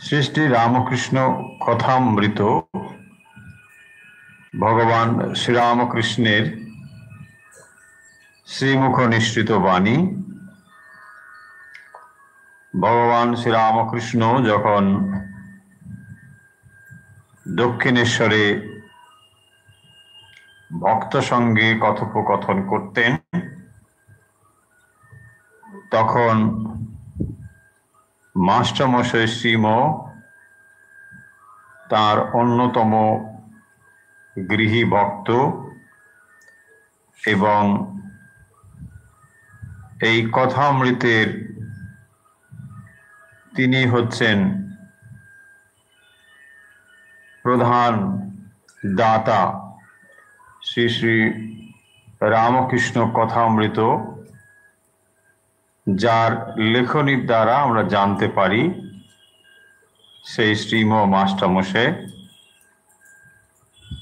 শ্রী শ্রী রামকৃষ্ণ কথামৃত ভগবান শ্রীরামকৃষ্ণের শ্রীমুখ নিঃসৃত বাণী। ভগবান শ্রীরামকৃষ্ণ যখন দক্ষিণেশ্বরে ভক্ত সঙ্গে কথোপকথন করতেন, তখন মাস্টারমশাই শ্রীম তার অন্যতম গৃহী ভক্ত এবং এই কথামৃতের তিনি হচ্ছেন প্রধান দাতা শ্রী শ্রী রামকৃষ্ণ কথামৃত, যার লেখনীর দ্বারা আমরা জানতে পারি সেই শ্রীম মাস্টারমশাই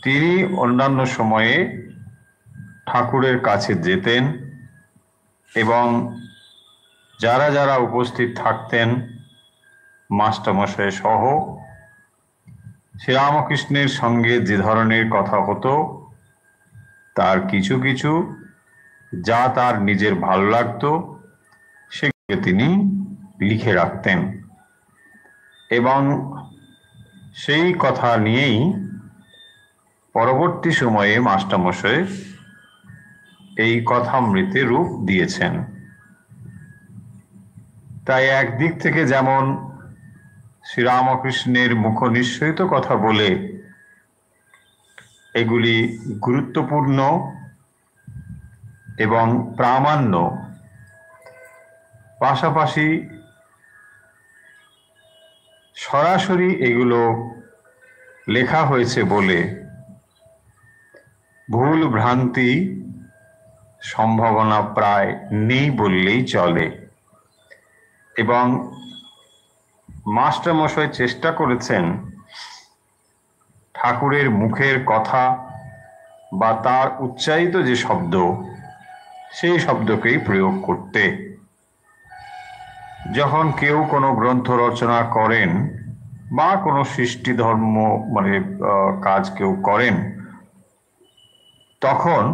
তিনি অন্যান্য সময়ে ঠাকুরের কাছে যেতেন এবং যারা যারা উপস্থিত থাকতেন মাস্টারমশাই সহ শ্রীরামকৃষ্ণের সঙ্গে যে ধরনের কথা হতো তার কিছু কিছু যা তার নিজের ভালো লাগতো সেগুলো তিনি লিখে রাখতেন এবং সেই কথা নিয়েই পরবর্তী সময়ে মাস্টারমশাই এই কথামৃতে রূপ দিয়েছেন। তাই একদিক থেকে যেমন শ্রীরামকৃষ্ণের মুখ নিঃসৃত কথা বলে এগুলি গুরুত্বপূর্ণ এবং প্রামাণ্য, পাশাপাশি সরাসরি এগুলো লেখা হয়েছে বলে ভুল ভ্রান্তি সম্ভাবনা প্রায় নেই বললেই চলে। এবং মাস্টারমশাই চেষ্টা করেছেন ঠাকুরের মুখের কথা বা তার উচ্চারিত যে শব্দ সেই শব্দকেই প্রয়োগ করতে। যখন কেউ কোনো গ্রন্থ রচনা করেন বা কোনো সৃষ্টি ধর্ম কাজ কেউ করেন, তখন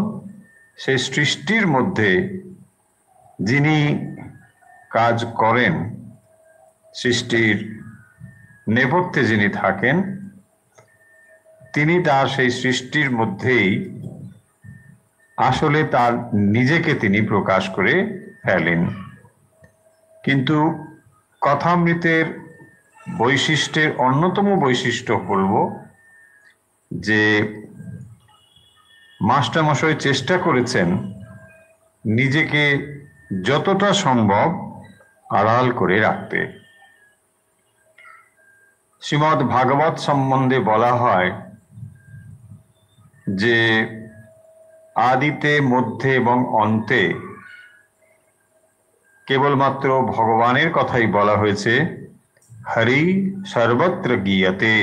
সেই সৃষ্টির মধ্যে যিনি কাজ করেন, সৃষ্টির নেপথ্যে যিনি থাকেন, তিনি তার সেই সৃষ্টির মধ্যেই আসলে তার নিজেকে তিনি প্রকাশ করে ফেলেন। কিন্তু কথামৃতের বৈশিষ্ট্যের অন্যতম বৈশিষ্ট্য বলবো যে মাস্টারমশাই চেষ্টা করেছেন নিজেকে যতটা সম্ভব আড়াল করে রাখতে। শ্রীমদ্ ভাগবত সম্বন্ধে বলা হয় যে আদিতে, মধ্যে এবং অন্তে কেবলমাত্র ভগবানের কথাই বলা হয়েছে। হরি সর্বত্র গীয়তে,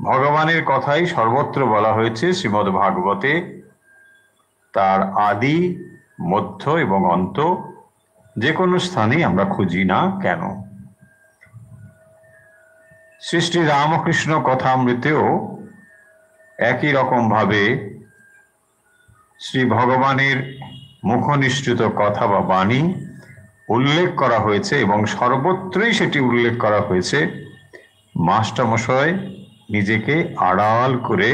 ভগবানের কথাই সর্বত্র বলা হয়েছে শ্রীমদ্ ভাগবতে। তার আদি, মধ্য এবং অন্ত যে কোনো স্থানেই আমরা খুঁজি না কেন। শ্রী শ্রী রামকৃষ্ণ কথামৃতেও একই রকম ভাবে শ্রী ভগবানের মুখনিসৃত কথা বা বাণী উল্লেখ করা হয়েছে এবং সর্বত্রই সেটি উল্লেখ করা হয়েছে মাস্টারমশাই নিজেকে আড়াল করে,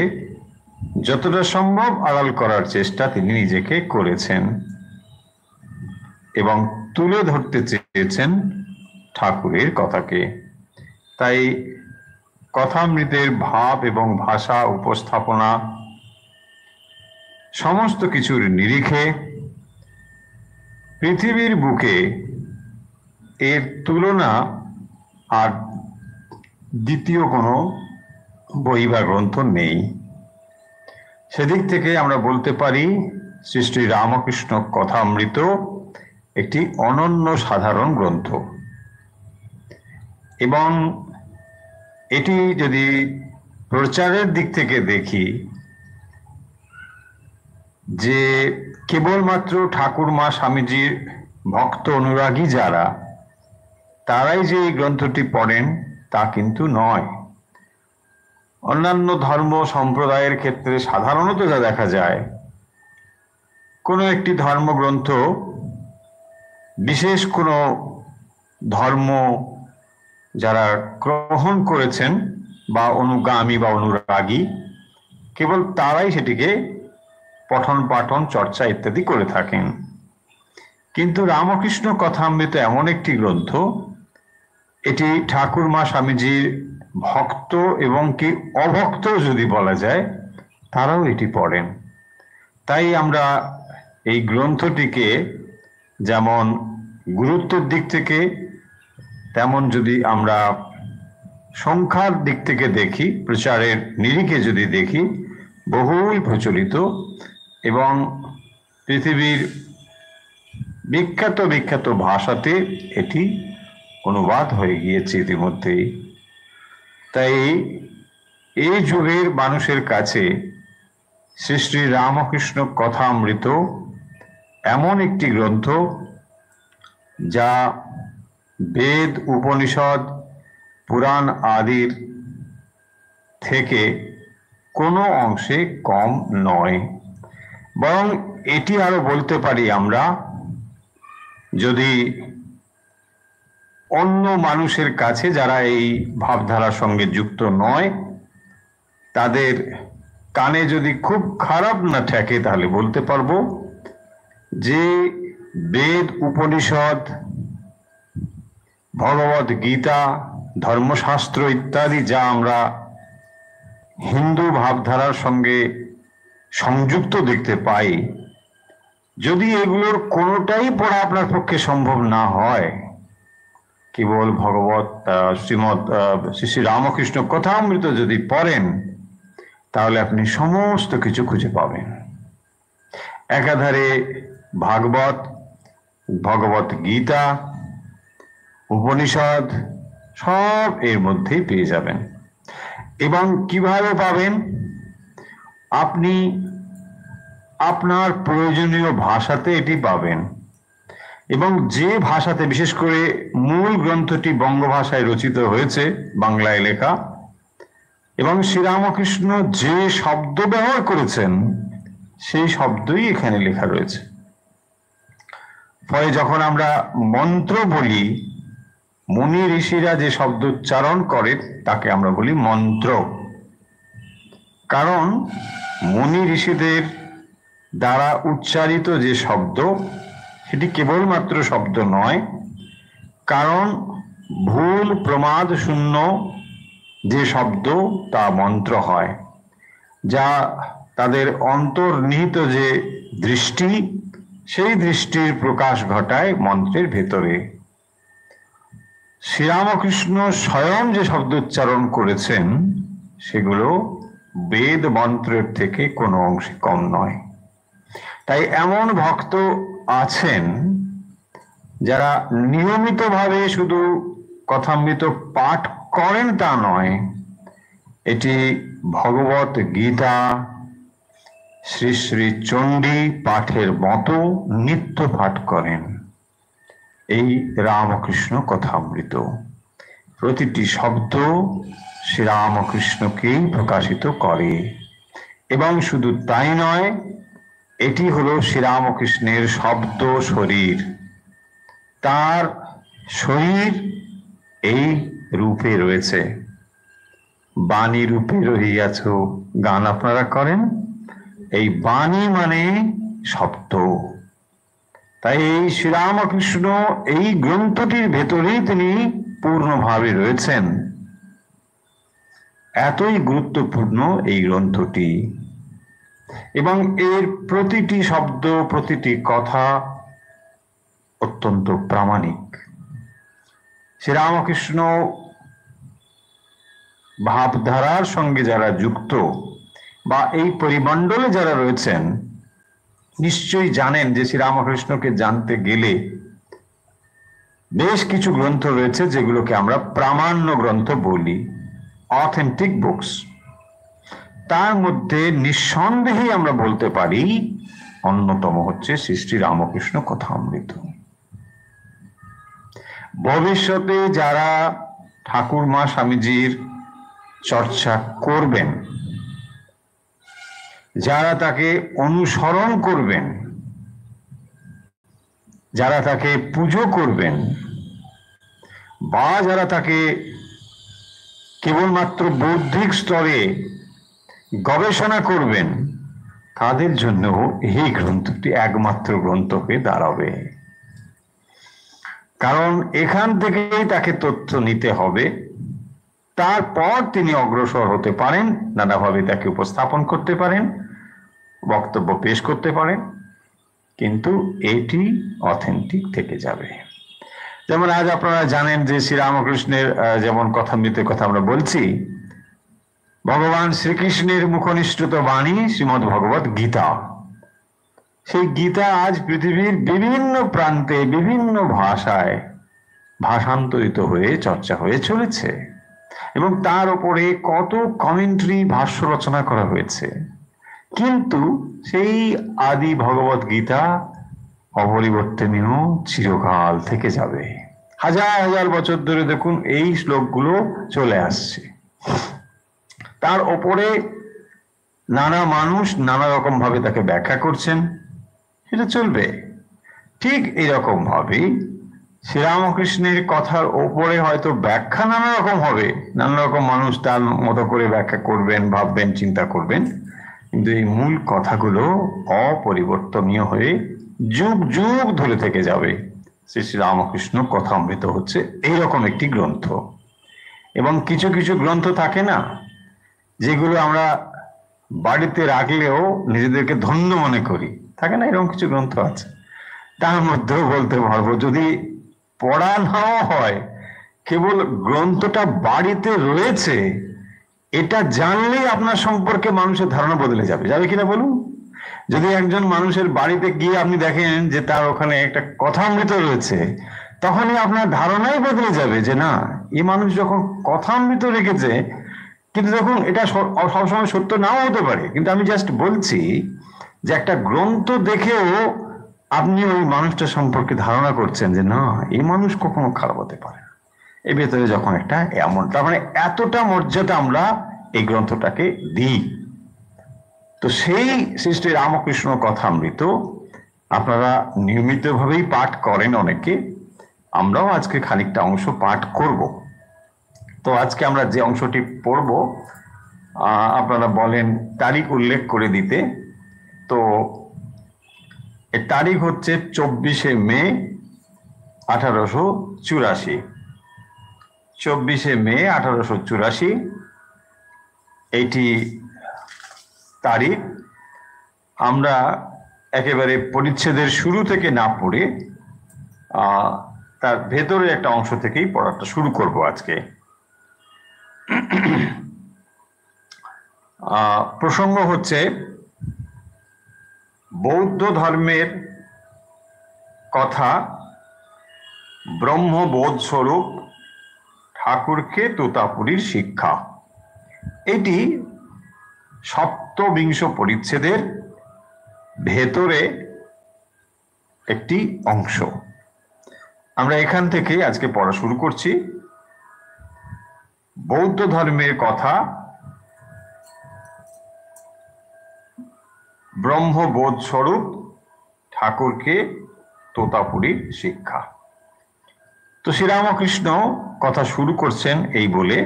যতটা সম্ভব আড়াল করার চেষ্টা তিনি নিজেকে করেছেন এবং তুলে ধরতে চেয়েছেন ঠাকুরের কথাকে। তাই কথামৃতের ভাব এবং ভাষা উপস্থাপনা সমস্ত কিছুর নিরিখে পৃথিবীর বুকে এর তুলনা আর দ্বিতীয় কোনো বই বা গ্রন্থ নেই। সেদিক থেকে আমরা বলতে পারি শ্রী শ্রী রামকৃষ্ণ কথামৃত একটি অনন্য সাধারণ গ্রন্থ। এবং এটি যদি প্রচারের দিক থেকে দেখি, যে কেবলমাত্র ঠাকুরমা স্বামীজির ভক্ত অনুরাগী যারা, তারাই যে এই গ্রন্থটি পড়েন তা কিন্তু নয়। অন্যান্য ধর্ম সম্প্রদায়ের ক্ষেত্রে সাধারণত যা দেখা যায়, কোনো একটি ধর্মগ্রন্থ বিশেষ কোনো ধর্ম যারা গ্রহণ করেছেন বা অনুগামী বা অনুরাগী, কেবল তারাই সেটিকে পঠন পাঠন চর্চা ইত্যাদি করে থাকেন। কিন্তু রামকৃষ্ণ কথামৃত এমন একটি গ্রন্থ, এটি ঠাকুরমা স্বামীজির ভক্ত এবং কি অভক্ত যদি বলা যায়, তারাও এটি পড়েন। তাই আমরা এই গ্রন্থটিকে যেমন গুরুত্বের দিক থেকে, তেমন যদি আমরা সংখ্যার দিক থেকে দেখি, প্রচারের নিরিখে যদি দেখি, বহুল প্রচলিত এবং পৃথিবীর বিখ্যাত বিখ্যাত ভাষাতে এটি অনুবাদ হয়ে গিয়েছে ইতিমধ্যেই। তাই এই যুগের মানুষের কাছে শ্রী শ্রী রামকৃষ্ণ কথামৃত এমন একটি গ্রন্থ যা বেদ, উপনিষদ, পুরাণ আদির থেকে কোনো অংশে কম নয়। বরং এটি আরো বলতে পারি আমরা, যদি অন্য মানুষের কাছে যারা এই ভাবধারার সঙ্গে যুক্ত নয়, তাদের কানে যদি খুব খারাপ না ঠেকে, তাহলে বলতে পারবো যে বেদ, উপনিষদ, ভগবদ গীতা, ধর্মশাস্ত্র ইত্যাদি যা আমরা হিন্দু ভাবধারার সঙ্গে সংযুক্ত দেখতে পাই, যদি এগুলোর কোনোটাই পড়া আপনার পক্ষে সম্ভব না হয়, কেবল শ্রী শ্রী রামকৃষ্ণ কথামৃত যদি পড়েন, তাহলে আপনি সমস্ত কিছু খুঁজে পাবেন। একাধারে ভাগবত, ভগবত গীতা, উপনিষদ সব এর মধ্যেই পেয়ে যাবেন। এবং কিভাবে পাবেন? আপনি আপনার প্রয়োজনীয় ভাষাতে এটি পাবেন, এবং যে ভাষাতে, বিশেষ করে মূল গ্রন্থটি বঙ্গভাষায় রচিত হয়েছে, বাংলায় লেখা, এবং শ্রীরামকৃষ্ণ যে শব্দ ব্যবহার করেছেন সেই শব্দই এখানে লেখা রয়েছে। ফলে যখন আমরা মন্ত্র বলি, মুনি ঋষিরা যে শব্দ উচ্চারণ করে তাকে আমরা বলি মন্ত্র। কারণ মুনি ঋষিদের দ্বারা উচ্চারিত যে শব্দ, সেটি কেবলমাত্র শব্দ নয়, কারণ ভুল প্রমাদ শূন্য যে শব্দ তা মন্ত্র হয়, যা তাদের অন্তর্নিহিত যে দৃষ্টি, সেই দৃষ্টির প্রকাশ ঘটায় মন্ত্রের ভেতরে। শ্রীরামকৃষ্ণ স্বয়ং যে শব্দ উচ্চারণ করেছেন, সেগুলো বেদ মন্ত্রের থেকে কোনো অংশে কম নয়। তাই এমন ভক্ত আছেন যারা নিয়মিতভাবে শুধু কথামৃত পাঠ করেন তা নয়, এটি ভগবত গীতা, শ্রী শ্রী চণ্ডী পাঠের মতো নিত্য পাঠ করেন। এই রামকৃষ্ণ কথামৃত প্রতিটি শব্দ শ্রীরামকৃষ্ণকেই প্রকাশিত করে, এবং শুধু তাই নয়, এটি হলো শ্রীরামকৃষ্ণের শব্দ শরীর। তার শরীর এই রূপে রয়েছে। বাণী রূপে রহিয়াছ গান আপনারা করেন, এই বাণী মানে শব্দ। তাই এই শ্রীরামকৃষ্ণ এই গ্রন্থটির ভেতরেই তিনি পূর্ণভাবে রয়েছেন। এতই গুরুত্বপূর্ণ এই গ্রন্থটি, এবং এর প্রতিটি শব্দ, প্রতিটি কথা অত্যন্ত প্রামাণিক। শ্রীরামকৃষ্ণ ভাবধারার সঙ্গে যারা যুক্ত বা এই পরিমণ্ডলে যারা রয়েছেন, নিশ্চয়ই জানেন যে শ্রীরামকৃষ্ণকে জানতে গেলে বেশ কিছু গ্রন্থ রয়েছে যেগুলোকে আমরা প্রামাণ্য গ্রন্থ বলি, অথেন্টিক বুকস। তার মধ্যে নিঃসন্দেহে আমরা বলতে পারি অন্যতম হচ্ছে শ্রী শ্রী রামকৃষ্ণ কথামৃত। ভবিষ্যতে যারা ঠাকুরমা স্বামীজির চর্চা করবেন, যারা তাকে অনুসরণ করবেন, যারা তাকে পুজো করবেন, বা যারা তাকে কেবলমাত্র বৌদ্ধিক স্তরে গবেষণা করবেন, তাদের জন্য এই গ্রন্থটি একমাত্র গ্রন্থ হয়ে দাঁড়াবে। কারণ এখান থেকেই তাকে তথ্য নিতে হবে, তারপর তিনি অগ্রসর হতে পারেন, নানাভাবে তাকে উপস্থাপন করতে পারেন, বক্তব্য পেশ করতে পারেন, কিন্তু এটি অথেন্টিক থেকে যাবে। যেমন আজ আপনারা জানেন যে শ্রীরামকৃষ্ণের যেমন কথামৃতের কথা আমরা বলছি, ভগবান শ্রীকৃষ্ণের মুখনিসৃত বাণী শ্রীমদ্ ভগবত গীতা, সেই গীতা আজ পৃথিবীর বিভিন্ন প্রান্তে বিভিন্ন ভাষায় ভাষান্তরিত হয়ে চর্চা হয়ে চলেছে, এবং তার উপরে কত কমেন্ট্রি, ভাষ্য রচনা করা হয়েছে। কিন্তু সেই আদি ভগবত গীতা অপরিবর্তনীয়, চিরকাল থেকে যাবে। হাজার হাজার বছর ধরে দেখুন এই শ্লোকগুলো চলে আসছে, তার ওপরে নানা মানুষ নানা রকম ভাবে তাকে ব্যাখ্যা করছেন, সেটা চলবে। ঠিক এইরকম ভাবেই শ্রীরামকৃষ্ণের কথার ওপরে হয়তো ব্যাখ্যা নানা রকম হবে, নানা রকম মানুষ তার মতো করে ব্যাখ্যা করবেন, ভাববেন, চিন্তা করবেন, কিন্তু এই মূল কথাগুলো অপরিবর্তনীয় হয়ে যুগ যুগ ধরে থেকে যাবে। শ্রী শ্রীরামকৃষ্ণ কথামৃত হচ্ছে এইরকম একটি গ্রন্থ। এবং কিছু কিছু গ্রন্থ থাকে না, যেগুলো আমরা বাড়িতে রাখলেও নিজেদেরকে ধন্য মনে করি, থাকে না, এরকম কিছু গ্রন্থ আছে। তার মধ্যেও বলতে পারবো, যদি পড়া নাও হয়, কেবল গ্রন্থটা বাড়িতে রয়েছে এটা জানলেই আপনার সম্পর্কে মানুষের ধারণা বদলে যাবে। যাবে কিনা বলুন? যদি একজন মানুষের বাড়িতে গিয়ে আপনি দেখেন যে তার ওখানে একটা কথামৃত রয়েছে, তখনই আপনার ধারণাই বদলে যাবে যে না, এই মানুষ যখন কথামৃত রেখেছে, কিন্তু দেখুন এটা সবসময় সত্য নাও হতে পারে, কিন্তু আমি জাস্ট বলছি যে একটা গ্রন্থ দেখেও আপনি ওই মানুষটা সম্পর্কে ধারণা করছেন যে না, এই মানুষ কখনো খারাপ হতে পারে না। এর ভেতরে যখন একটা এমন, তার মানে এতটা মর্যাদা আমরা এই গ্রন্থটাকে দিই। তো সেই শ্রী রামকৃষ্ণ কথামৃত আপনারা নিয়মিতভাবেই পাঠ করেন অনেকে, আমরাও আজকে খানিকটা অংশ পাঠ করব। তো আজকে আমরা যে অংশটি পড়ব, আপনারা বলেন তারিখ উল্লেখ করে দিতে। তো এর তারিখ হচ্ছে 24শে মে 1884। 24শে মে 1884 এইটি তারিখ। আমরা একেবারে পরিচ্ছেদের শুরু থেকে না পড়ে তার ভেতরে একটা অংশ থেকেই পড়াটা শুরু করব আজকে। প্রসঙ্গ হচ্ছে বৌদ্ধ ধর্মের কথা, ব্রহ্মবোধ স্বরূপ ঠাকুরকে তোতাপুরীর শিক্ষা। এটি সপ্তবিংশ পরিচ্ছেদের ভেতরে একটি অংশ। আমরা এখান থেকে আজকে পড়া শুরু করছি। বৌদ্ধ ধর্মের কথা, ব্রহ্মবোধ স্বরূপ ঠাকুরকে তোতাপুরীর শিক্ষা। তো শ্রীরামকৃষ্ণ কথা শুরু করছেন এই বলে,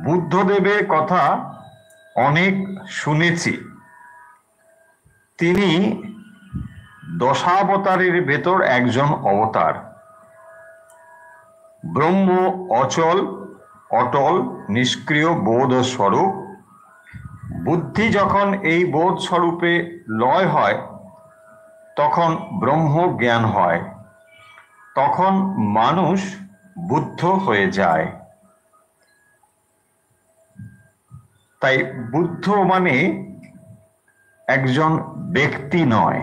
বুদ্ধদেবের কথা অনেক শুনেছি, তিনি দশাবতারের ভেতর একজন অবতার। ব্রহ্ম অচল, অটল, নিষ্ক্রিয় বোধ স্বরূপ। বুদ্ধি যখন এই বোধ স্বরূপে লয় হয়, তখন ব্রহ্ম জ্ঞান হয়, তখন মানুষ বুদ্ধ হয়ে যায়। তাই বুদ্ধ মানে একজন ব্যক্তি নয়।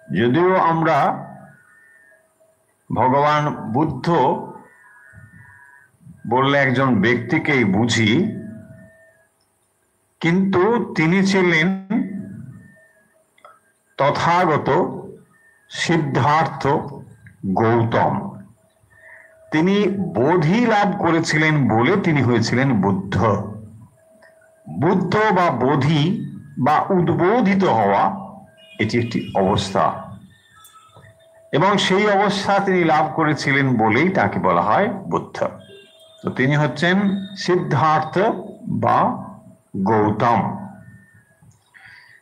যদিও আমরা ভগবান বুদ্ধ বললে একজন ব্যক্তিকেই বুঝি, কিন্তু তিনি ছিলেন তথাগত সিদ্ধার্থ গৌতম। তিনি বোধি লাভ করেছিলেন বলে তিনি হয়েছিলেন বুদ্ধ। বুদ্ধ বা বোধি বা উদ্বোধিত হওয়া, এটি একটি অবস্থা, এবং সেই অবস্থা তিনি লাভ করেছিলেন বলেই তাকে বলা হয় বুদ্ধ। তো তিনি হচ্ছেন সিদ্ধার্থ বা গৌতম।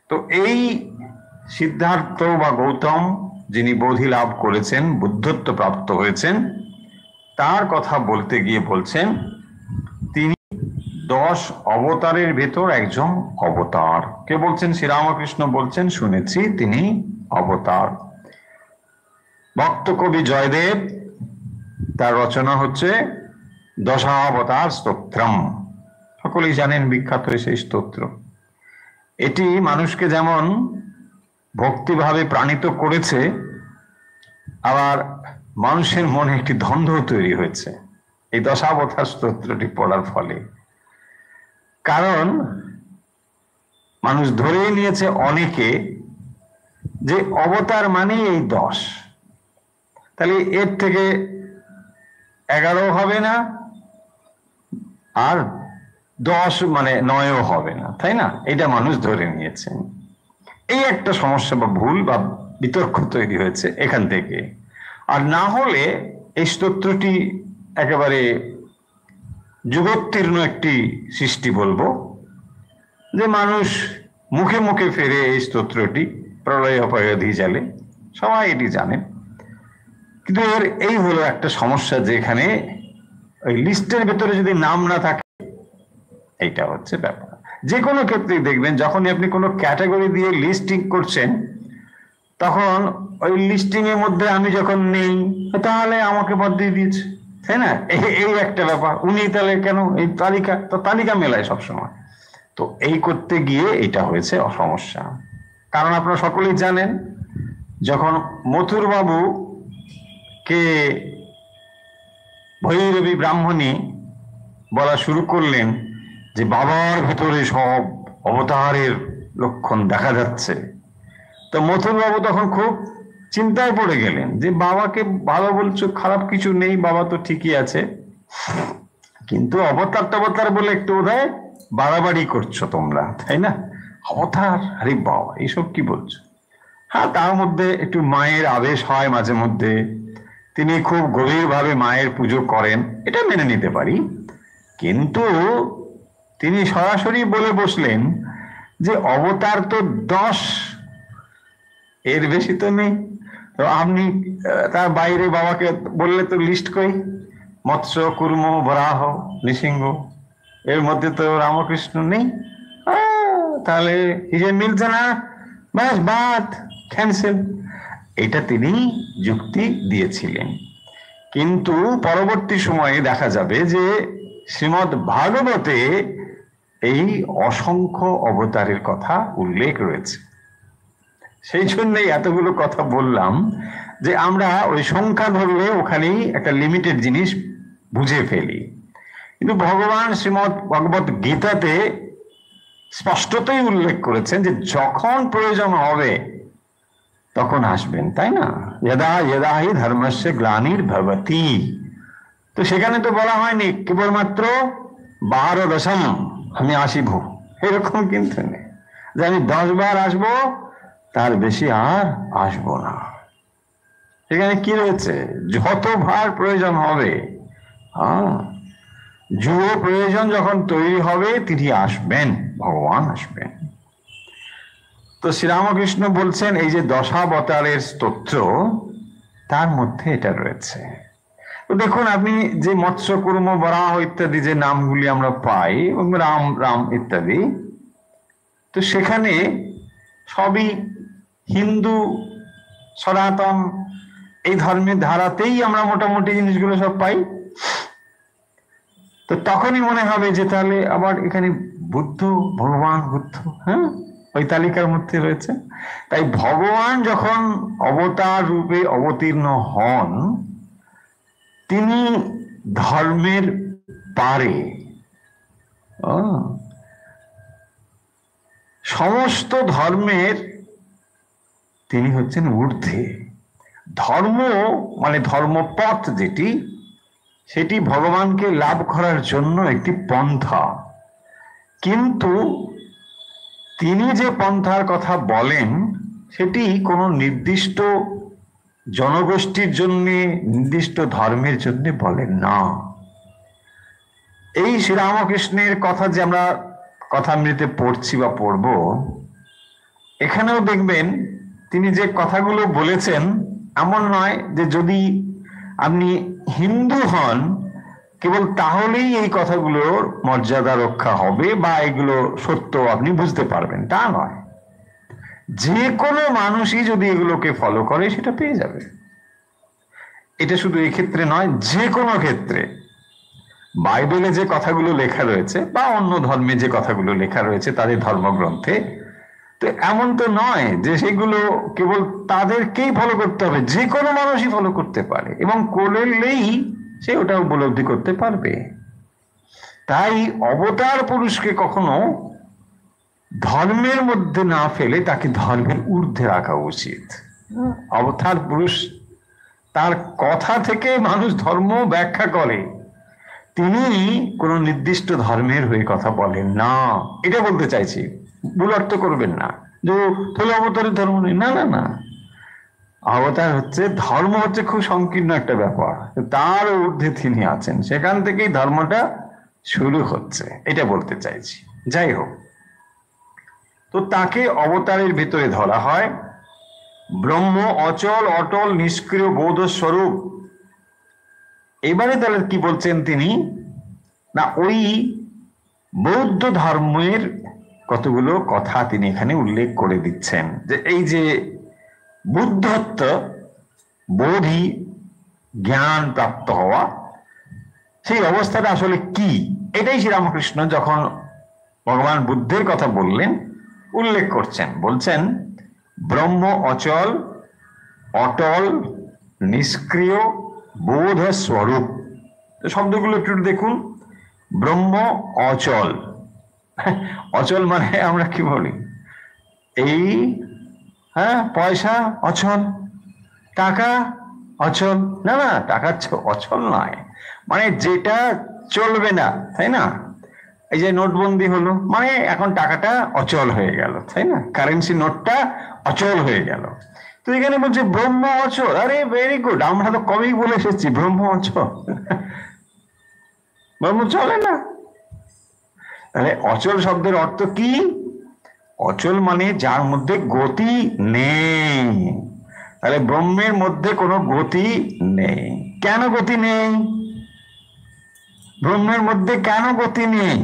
তো এই সিদ্ধার্থ বা গৌতম যিনি বোধি লাভ করেছেন, বুদ্ধত্ব প্রাপ্ত হয়েছেন, তার কথা বলতে গিয়ে বলছেন তিনি 10 অবতারের ভেতর একজন অবতার। কে বলছেন? শ্রীরামকৃষ্ণ বলছেন, শুনেছি তিনি অবতার। ভক্ত কবি জয়দেব, তার রচনা হচ্ছে দশাবতার স্তোত্রম। সকলেই জানেন বিখ্যাত সেই স্তোত্র। এটি মানুষকে যেমন ভক্তিভাবে প্রাণিত করেছে, আবার মানুষের মনে একটি দ্বন্দ্ব তৈরি হয়েছে এই দশাবতার স্তোত্রটি পড়ার ফলে। কারণ মানুষ ধরেই নিয়েছে অনেকে যে অবতার মানে এই 10, তাহলে এর থেকে 11 হবে না, আর 10 মানে 9ও হবে না, তাই না? এটা মানুষ ধরে নিয়েছেন। এই একটা সমস্যা বা ভুল বা বিতর্ক তৈরি হয়েছে এখান থেকে। আর না হলে এই স্তোত্রটি একেবারে যুগোত্তীর্ণ একটি সৃষ্টি বলবো, যে মানুষ মুখে মুখে ফেরে এই স্তোত্রটি প্রলয় অপরাধী জালে, সবাই এটি জানেন। কিন্তু এর এই হলো একটা সমস্যা, যে এখানে ওই লিস্টের ভেতরে যদি নাম না থাকে, এইটা হচ্ছে ব্যাপার। যে কোনো ক্ষেত্রেই দেখবেন, যখনই আপনি কোনো ক্যাটাগরি দিয়ে লিস্টিং করছেন, তখন ওই লিস্টিং এর মধ্যে আমি যখন নেই, তাহলে আমাকে বাদ দিয়ে দিয়েছে, তাই না? এই একটা ব্যাপার। উনি তাহলে কেন এই তালিকা, তো তালিকা মেলায় সবসময়। তো এই করতে গিয়ে এটা হয়েছে সমস্যা। কারণ আপনারা সকলেই জানেন, যখন মথুর বাবু কে ভৈরবী ব্রাহ্মণী বলা শুরু করলেন যে বাবার ভিতরে সব অবতারের লক্ষণ দেখা যাচ্ছে, তো মথুর বাবু তখন খুব চিন্তায় পড়ে গেলেন যে বাবাকে ভালো বলছো, খারাপ কিছু নেই, বাবা তো ঠিকই আছে, কিন্তু অবতার টবতার বলে একটু বোধহয় বাড়াবাড়ি করছো তোমরা, তাই না? অবতার, আরে বাবা এইসব কি বলছো? হ্যাঁ, তার মধ্যে একটু মায়ের আদেশ হয় মাঝে মধ্যে, তিনি খুব গভীরভাবে মায়ের পুজো করেন, এটা মেনে নিতে পারি। কিন্তু তিনি সরাসরি বলে বসলেন যে অবতার তো 10, এর বেশি তো নেই। তো আপনি তার বাইরে বাবাকে বললে তো লিস্ট কই, মৎস্য, কুর্ম, বরাহ, নৃসিংহ, এর মধ্যে তো রামকৃষ্ণ নেই, তাহলে হিসেব মিলছে না, ব্যাস বাদ, ক্যান্সেল। এটা তিনি যুক্তি দিয়েছিলেন। কিন্তু পরবর্তী সময়ে দেখা যাবে যে শ্রীমদ্ ভাগবতে এই অসংখ্য অবতারের কথা উল্লেখ রয়েছে। সেই জন্যই এতগুলো কথা বললাম, যে আমরা ওই সংখ্যা ধরলে ওখানেই একটা লিমিটেড জিনিস বুঝে ফেলি। কিন্তু ভগবান শ্রীমদ্ ভগবত গীতাতে স্পষ্টতই উল্লেখ করেছেন যে যখন প্রয়োজন হবে তখন আসবেন, তাই না? যদা যদা হি ধর্মস্য গ্লানির ভবতি। তো সেখানে তো বলা হয়নি কেবলমাত্র 12 দশম আমি আসিব, এরকম কিন্তু নেই যে আমি 10 বার আসবো, তার বেশি আর আসবো না। সেখানে কি রয়েছে? যতবার প্রয়োজন হবে, যুব প্রয়োজন যখন তৈরি হবে তিনি আসবেন, ভগবান আসবেন। তো শ্রীরামকৃষ্ণ বলছেন এই যে দশাবতারের স্তোত্র, তার মধ্যে এটা রয়েছে। তো দেখুন, আপনি যে মৎস্য, কুর্ম, বরাহ ইত্যাদি যে নামগুলি আমরা পাই, রাম রাম ইত্যাদি, তো সেখানে সবই হিন্দু সনাতন এই ধর্মের ধারাতেই আমরা মোটামুটি জিনিসগুলো সব পাই। তো তখনই মনে হবে যে তাহলে আবার এখানে বুদ্ধ, ভগবান বুদ্ধ, হ্যাঁ, ওই তালিকার মধ্যে রয়েছে। তাই ভগবান যখন অবতার রূপে অবতীর্ণ হন, তিনি ধর্মের পারে, সমস্ত ধর্মের তিনি হচ্ছেন ঊর্ধ্বে। ধর্ম মানে ধর্মপথ যেটি, সেটি ভগবানকে লাভ করার জন্য একটি পন্থা, কিন্তু তিনি যে পন্থার কথা বলেন সেটি কোনো নির্দিষ্ট জনগোষ্ঠীর জন্য, নির্দিষ্ট ধর্মের জন্য বলেন না। এই শ্রীরামকৃষ্ণের কথা যে আমরা কথামৃতে পড়ছি বা পড়ব, এখানেও দেখবেন তিনি যে কথাগুলো বলেছেন, এমন নয় যে যদি আপনি হিন্দু হন কেবল তাহলেই এই কথাগুলোর মর্যাদা রক্ষা হবে বা এগুলো সত্য আপনি বুঝতে পারবেন, তা নয়। যে কোনো মানুষই যদি এগুলোকে ফলো করে সেটা পেয়ে যাবে। এটা শুধু এই ক্ষেত্রে নয়, যে কোনো ক্ষেত্রে বাইবেলে যে কথাগুলো লেখা রয়েছে বা অন্য ধর্মে যে কথাগুলো লেখা রয়েছে তাদের ধর্মগ্রন্থে, তো এমন তো নয় যে সেগুলো কেবল তাদেরকেই ফলো করতে হবে, যে কোনো মানুষই ফলো করতে পারে এবং করলেই সে ওটা উপলব্ধি করতে পারবে। তাই অবতার পুরুষকে কখনো ধর্মের মধ্যে না ফেলে তাকে ধর্মের ঊর্ধ্বে রাখা উচিত। অবতার পুরুষ, তার কথা থেকে মানুষ ধর্ম ব্যাখ্যা করে, তিনি কোনো নির্দিষ্ট ধর্মের হয়ে কথা বলেন না, এটা বলতে চাইছি। ভুল অর্থ করবেন না যে তাহলে অবতারের ধর্ম নেই, না না না। অবতার হচ্ছে, ধর্ম হচ্ছে খুব সংকীর্ণ একটা ব্যাপার, তার ঊর্ধ্বে তিনি আছেন, সেখান থেকেই ধর্মটা শুরু হচ্ছে, এটা বলতে চাইছি। যাই হোক, তো তাকে অবতারের ভিতরে ধরা হয়। ব্রহ্ম অচল অটল নিষ্ক্রিয় বোধ স্বরূপ। এবারে তাহলে কি বলছেন তিনি, না ওই বৌদ্ধ ধর্মের কতগুলো কথা তিনি এখানে উল্লেখ করে দিচ্ছেন, যে এই যে বুদ্ধত্ব, বোধি, জ্ঞান প্রাপ্ত হওয়া, সেই অবস্থাটা আসলে কি, এটাই শ্রীরামকৃষ্ণ যখন ভগবান বুদ্ধের কথা বললেন উল্লেখ করছেন। বলছেন ব্রহ্ম অচল অটল নিষ্ক্রিয় বোধ স্বরূপ। শব্দগুলো একটু দেখুন। ব্রহ্ম অচল, অচল মানে আমরা কি বলি, এই পয়সা অচল, টাকা অচল, না না, টাকা অচল নয়, মানে যেটা চলবে না, তাই না? এই যে নোটবন্দি হলো, মানে এখন টাকাটা অচল হয়ে গেল, তাই না? কারেন্সি নোটটা অচল হয়ে গেল। তো এখানে বলছে ব্রহ্ম অচল। আরে ভেরি গুড, আমরা তো কবেই বলে এসেছি ব্রহ্ম অচল, ব্রহ্ম চলে না। তাহলে অচল শব্দের অর্থ কি? অচল মানে যার মধ্যে গতি নেই। তাহলে ব্রহ্মের মধ্যে কোনো গতি নেই। কেন গতি নেই? ব্রহ্মের মধ্যে কেন গতি নেই?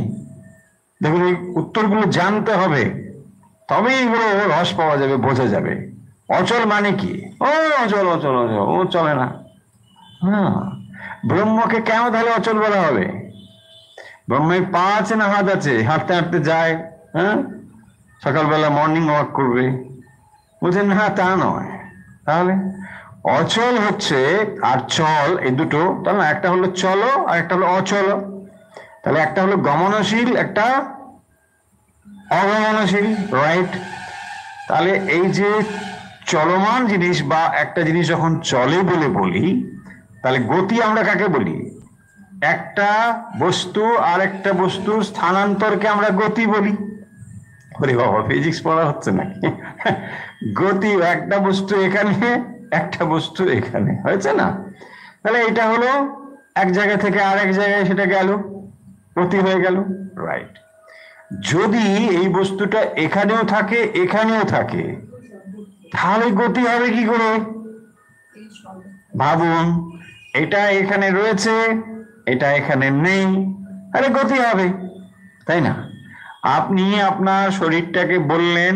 দেখুন, এই উত্তরগুলো জানতে হবে, তবেই এগুলো রস পাওয়া যাবে, বোঝা যাবে। অচল মানে কি? ও অচল অচল অচল, ও চলে না। হ্যাঁ, ব্রহ্মকে কেন তাহলে অচল বলা হবে? ব্রহ্মের পা আছে না হাত আছে? হাঁটতে হাঁটতে যায়, সকালবেলা মর্নিং ওয়াক করবে, বলছেন না তা নয়। তাহলে অচল হচ্ছে আর চল, এই দুটো, তাহলে একটা হলো চলো আর একটা হলো অচল। তাহলে একটা হলো গমনশীল, একটা অগমনশীল, রাইট? তাহলে এই যে চলমান জিনিস বা একটা জিনিস যখন চলে বলে বলি, তাহলে গতি আমরা কাকে বলি? একটা বস্তু আর একটা বস্তুর স্থানান্তরকে আমরা গতি বলি। ওরে বাবা, ফিজিক্স পড়া হচ্ছে নাকি? গতি, একটা বস্তু এখানে একটা বস্তু এখানে, হয়েছে না? তাহলে এটা হলো এক জায়গা থেকে আরেক জায়গায় সেটা গেল, গতি হয়ে গেল, রাইট? যদি এই বস্তুটা এখানেও থাকে এখানেও থাকে, তাহলে গতি হবে কি করে? ভাবুন, এটা এখানে রয়েছে, এটা এখানে নেই, আরে গতি হবে, তাই না? আপনি আপনার শরীরটাকে বললেন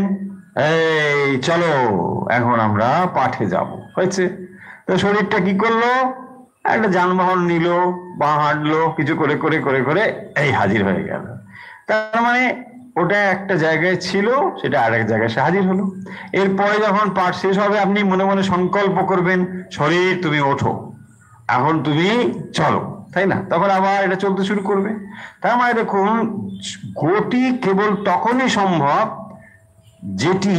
এই চলো এখন আমরা পাঠে যাব, হয়েছে? তো শরীরটা কি করলো? একটা যানবাহন নিল বা হাঁটলো, কিছু করে করে করে করে এই হাজির হয়ে গেল। তার মানে ওটা একটা জায়গায় ছিল, সেটা আরেক জায়গায় সে হাজির হলো। এরপরে যখন পাঠ শেষ হবে, আপনি মনে মনে সংকল্প করবেন, শরীর তুমি ওঠো, এখন তুমি চলো, তাই না? তখন আবার এটা চলতে শুরু করবে। তার মানে দেখুন, গতি কেবল তখনই সম্ভব যেটি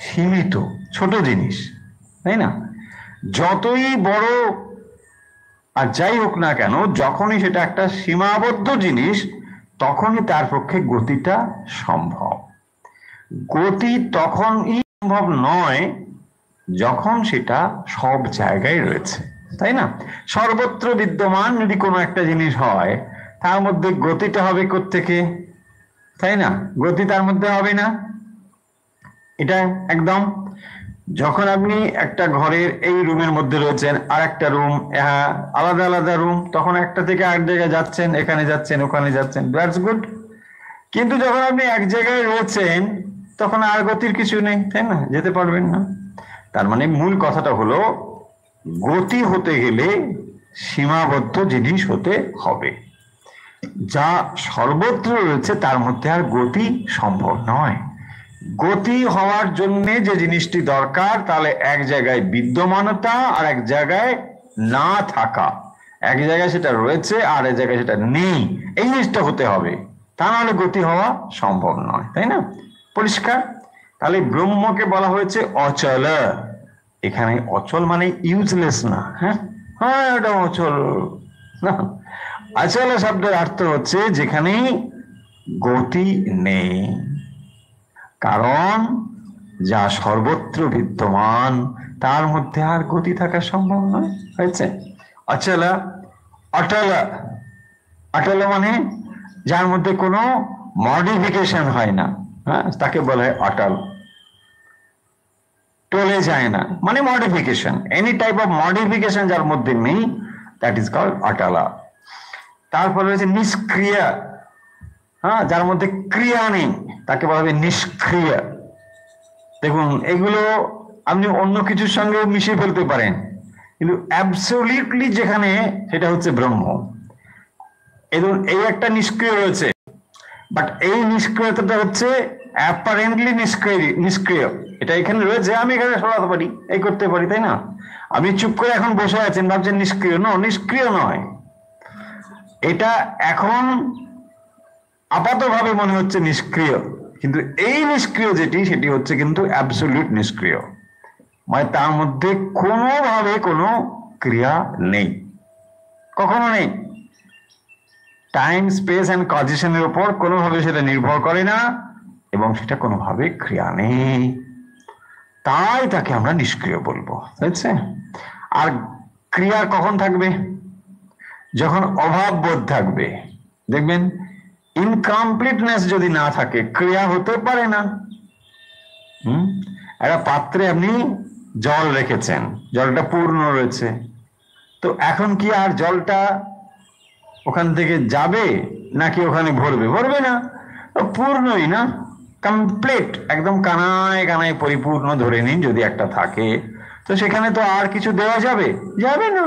সীমিত, ছোট জিনিস, তাই না? যতই বড় আর যাই হোক না কেন, যখনই সেটা একটা সীমাবদ্ধ জিনিস, তখনই তার পক্ষে গতিটা সম্ভব। গতি তখনই সম্ভব নয় যখন সেটা সব জায়গায় রয়েছে, তাই না? সর্বত্র বিদ্যমান যদি কোনো একটা জিনিস হয়, তার মধ্যে গতিটা হবে কোত্থেকে, তাই না? গতি তার মধ্যে হবে না, এটা একদম। যখন আপনি একটা ঘরের এই রুমের মধ্যে রয়েছেন, আর একটা রুম, আলাদা আলাদা রুম, তখন একটা থেকে আরেক জায়গায় যাচ্ছেন, এখানে যাচ্ছেন, ওখানে যাচ্ছেন, দ্যাটস গুড। কিন্তু যখন আপনি এক জায়গায় রয়েছেন, তখন আর গতির কিছু নেই, তাই না? যেতে পারবেন না। তার মানে মূল কথাটা হলো, গতি হতে গেলে সীমাবদ্ধ জিনিস হতে হবে। যা সর্বত্র রয়েছে তার মধ্যে আর গতি সম্ভব নয়। গতি হওয়ার জন্য যে জিনিসটি দরকার, তাহলে এক জায়গায় বিদ্যমানতা আর এক জায়গায় না থাকা, এক জায়গায় সেটা রয়েছে আর এক জায়গায় সেটা নেই, এই জিনিসটা হতে হবে, তা নাহলে গতি হওয়া সম্ভব নয়, তাই না? পরিষ্কার? তাহলে ব্রহ্মকে বলা হয়েছে অচল। এখানে অচল মানে ইউজলেস না, হ্যাঁ হ্যাঁ, এটা অচল না। অচল শব্দের অর্থ হচ্ছে যেখানে গতি নেই, কারণ যা সর্বত্র বিদ্যমান তার মধ্যে আর গতি থাকা সম্ভব নয়। হয়েছে? অচল। অটল, অটল মানে যার মধ্যে কোনো মডিফিকেশন হয় না, হ্যাঁ, তাকে বলা হয় অটল। টলে যায় না মানে modification, any type of modification যার মধ্যে নেই, দ্যাট ইজ কল্ড অটলা। তারপরে রয়েছে নিষ্ক্রিয়, হ্যাঁ, যার মধ্যে ক্রিয়া নেই, তাকে বলা হবে নিষ্ক্রিয়। দেখুন, এগুলো আপনি অন্য কিছুর সঙ্গে মিশিয়ে ফেলতে পারেন, কিন্তু অ্যাবসলিউটলি যেখানে, সেটা হচ্ছে ব্রহ্ম। এই একটা নিষ্ক্রিয় রয়েছে, বাট এই নিষ্ক্রিয়তাটা হচ্ছে অ্যাপারেন্টলি নিষ্ক্রিয়। এটা এখানে রয়েছে, আমি এখানে সরাতে পারি, এই করতে পারি, তাই না? আপনি চুপ করে এখন বসে আছেন, ভাবছেন নিষ্ক্রিয়। নিষ্ক্রিয় নয়, এটা এখন আপাতভাবে মনে হচ্ছে নিষ্ক্রিয়, কিন্তু এই নিষ্ক্রিয় যেটি, সেটি হচ্ছে কিন্তু অ্যাবসলিউট নিষ্ক্রিয়, মানে তার মধ্যে কোনোভাবে কোনো ক্রিয়া নেই, কখনো নেই। টাইম, স্পেস এন্ড কজিশনের উপর কোনোভাবে সেটা নির্ভর করে না, এবং সেটা কোনোভাবে ক্রিয়া নেই, তাই তাকে আমরা নিষ্ক্রিয় বলবো, বুঝছে? আর ক্রিয়া কখন থাকবে? যখন অভাব বোধ থাকবে। দেখবেন, ইনকমপ্লিটনেস যদি না থাকে, ক্রিয়া হতে পারে না। একটা পাত্রে আপনি জল রেখেছেন, জলটা পূর্ণ রয়েছে, তো এখন কি আর জলটা ওখান থেকে যাবে নাকি ওখানে ভরবে? ভরবে না, পূর্ণই না, কমপ্লিট, একদম কানায় কানায় পরিপূর্ণ ধরে নিন যদি একটা থাকে, তো সেখানে তো আর কিছু দেওয়া যাবে? যাবে না,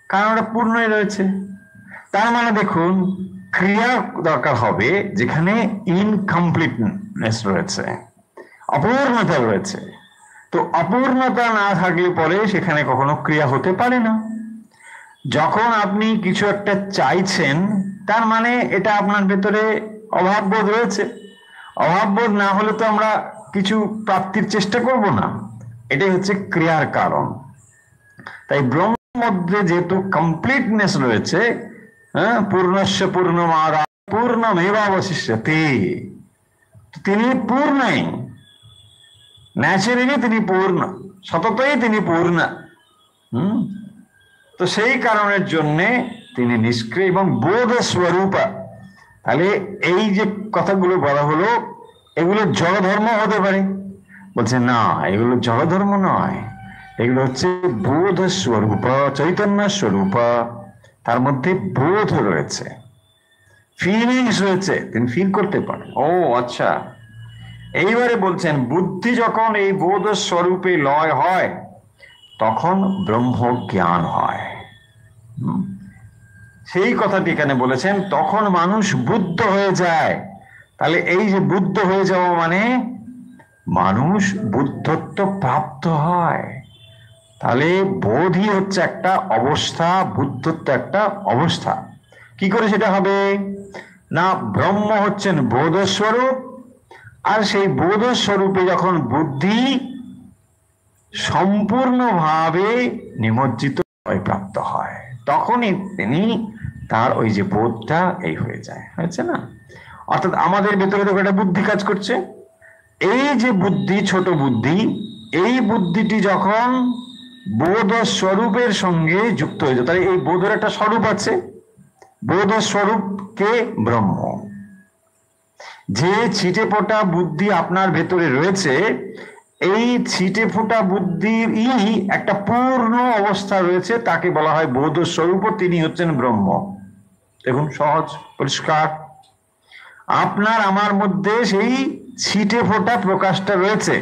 কারণ ওটা পূর্ণই রয়েছে। তার মানে দেখুন, ক্রিয়া দরকার হবে যেখানে ইনকমপ্লিটনেস রয়েছে, অপূর্ণতা রয়েছে। তো অপূর্ণতা না থাকলে পরে সেখানে কখনো ক্রিয়া হতে পারে না। যখন আপনি কিছু একটা চাইছেন, তার মানে এটা আপনার ভেতরে অভাববোধ রয়েছে। অভাববোধ না হলে তো আমরা কিছু প্রাপ্তির চেষ্টা করব না, এটাই হচ্ছে ক্রিয়ার কারণ। তাই ব্রহ্মের মধ্যে যেহেতু কমপ্লিটনেস রয়েছে, হ্যাঁ, পূর্ণস্য পূর্ণমাদা পূর্ণমেবাবশিষ্যতে, তিনি পূর্ণই, ন্যাচারালি তিনি পূর্ণ, সততই তিনি পূর্ণ। তো সেই কারণের জন্যে তিনি নিষ্ক্রিয় এবং বোধ স্বরূপ। তাহলে এই যে কথাগুলো বলা হলো, এগুলো জড় ধর্ম হতে পারে। বলছে না, এগুলো জড় ধর্ম নয়, এগুলো হচ্ছে বোধ স্বরূপ, চৈতন্য স্বরূপ। তার মধ্যে বোধ রয়েছে, ফিলিংস রয়েছে, তিনি ফিল করতে পারেন। ও আচ্ছা, এইবারে বলছেন, বুদ্ধি যখন এই বোধ স্বরূপে লয় হয়, তখন ব্রহ্ম জ্ঞান হয়। সেই কথাটি এখানে বলেছেন, তখন মানুষ বুদ্ধ হয়ে যায়। তাহলে এই যে বুদ্ধ হয়ে যাওয়া মানে মানুষ বুদ্ধত্ব প্রাপ্ত হয়। তাহলে বোধই হচ্ছে একটা অবস্থা, বুদ্ধত্ব একটা অবস্থা। কি করে সেটা হবে? না, ব্রহ্ম হচ্ছেন বোধস্বরূপ, আর সেই বোধস্বরূপে যখন বুদ্ধি সম্পূর্ণভাবে নিমজ্জিত প্রাপ্ত হয়, তখনই তিনি তার ওই যে বোধটা এই হয়ে যায়, হয়েছে না? অর্থাৎ আমাদের ভেতরে তো একটা বুদ্ধি কাজ করছে, এই যে বুদ্ধি, ছোট বুদ্ধি, এই বুদ্ধিটি যখন বোধ স্বরূপের সঙ্গে যুক্ত হয়ে যায়, তাহলে এই বোধের একটা স্বরূপ আছে, বোধ স্বরূপ কে? ব্রহ্ম। যে ছিটে ফোটা বুদ্ধি আপনার ভেতরে রয়েছে, এই ছিটে ফোটা বুদ্ধির একটা পূর্ণ অবস্থা রয়েছে, তাকে বলা হয় বোধ স্বরূপ, তিনি হচ্ছেন ব্রহ্ম। দেখুন, সহজ, পরিষ্কার। আপনার আমার মধ্যে সেই ছিটে ফোটা প্রকাশটা রয়েছে,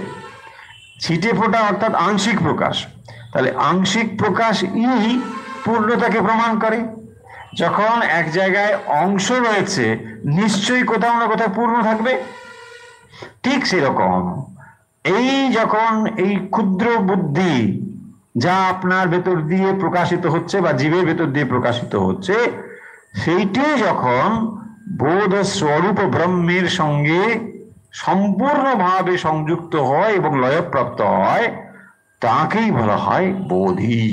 ছিটে ফোটা অর্থাৎ আংশিক প্রকাশ। তাহলে আংশিক প্রকাশ পূর্ণতাকে প্রমাণ করে। যখন এক জায়গায় অংশ রয়েছে, নিশ্চয়ই কোথাও না কোথাও পূর্ণ থাকবে। ঠিক সেরকম এই যখন এই ক্ষুদ্র বুদ্ধি যা আপনার ভেতর দিয়ে প্রকাশিত হচ্ছে বা জীবের ভেতর দিয়ে প্রকাশিত হচ্ছে, সেইটি যখন বোধ স্বরূপ ব্রহ্মের সঙ্গে সম্পূর্ণভাবে সংযুক্ত হয় এবং লয়প্রাপ্ত হয়, তাকেই বলা হয় বোধি।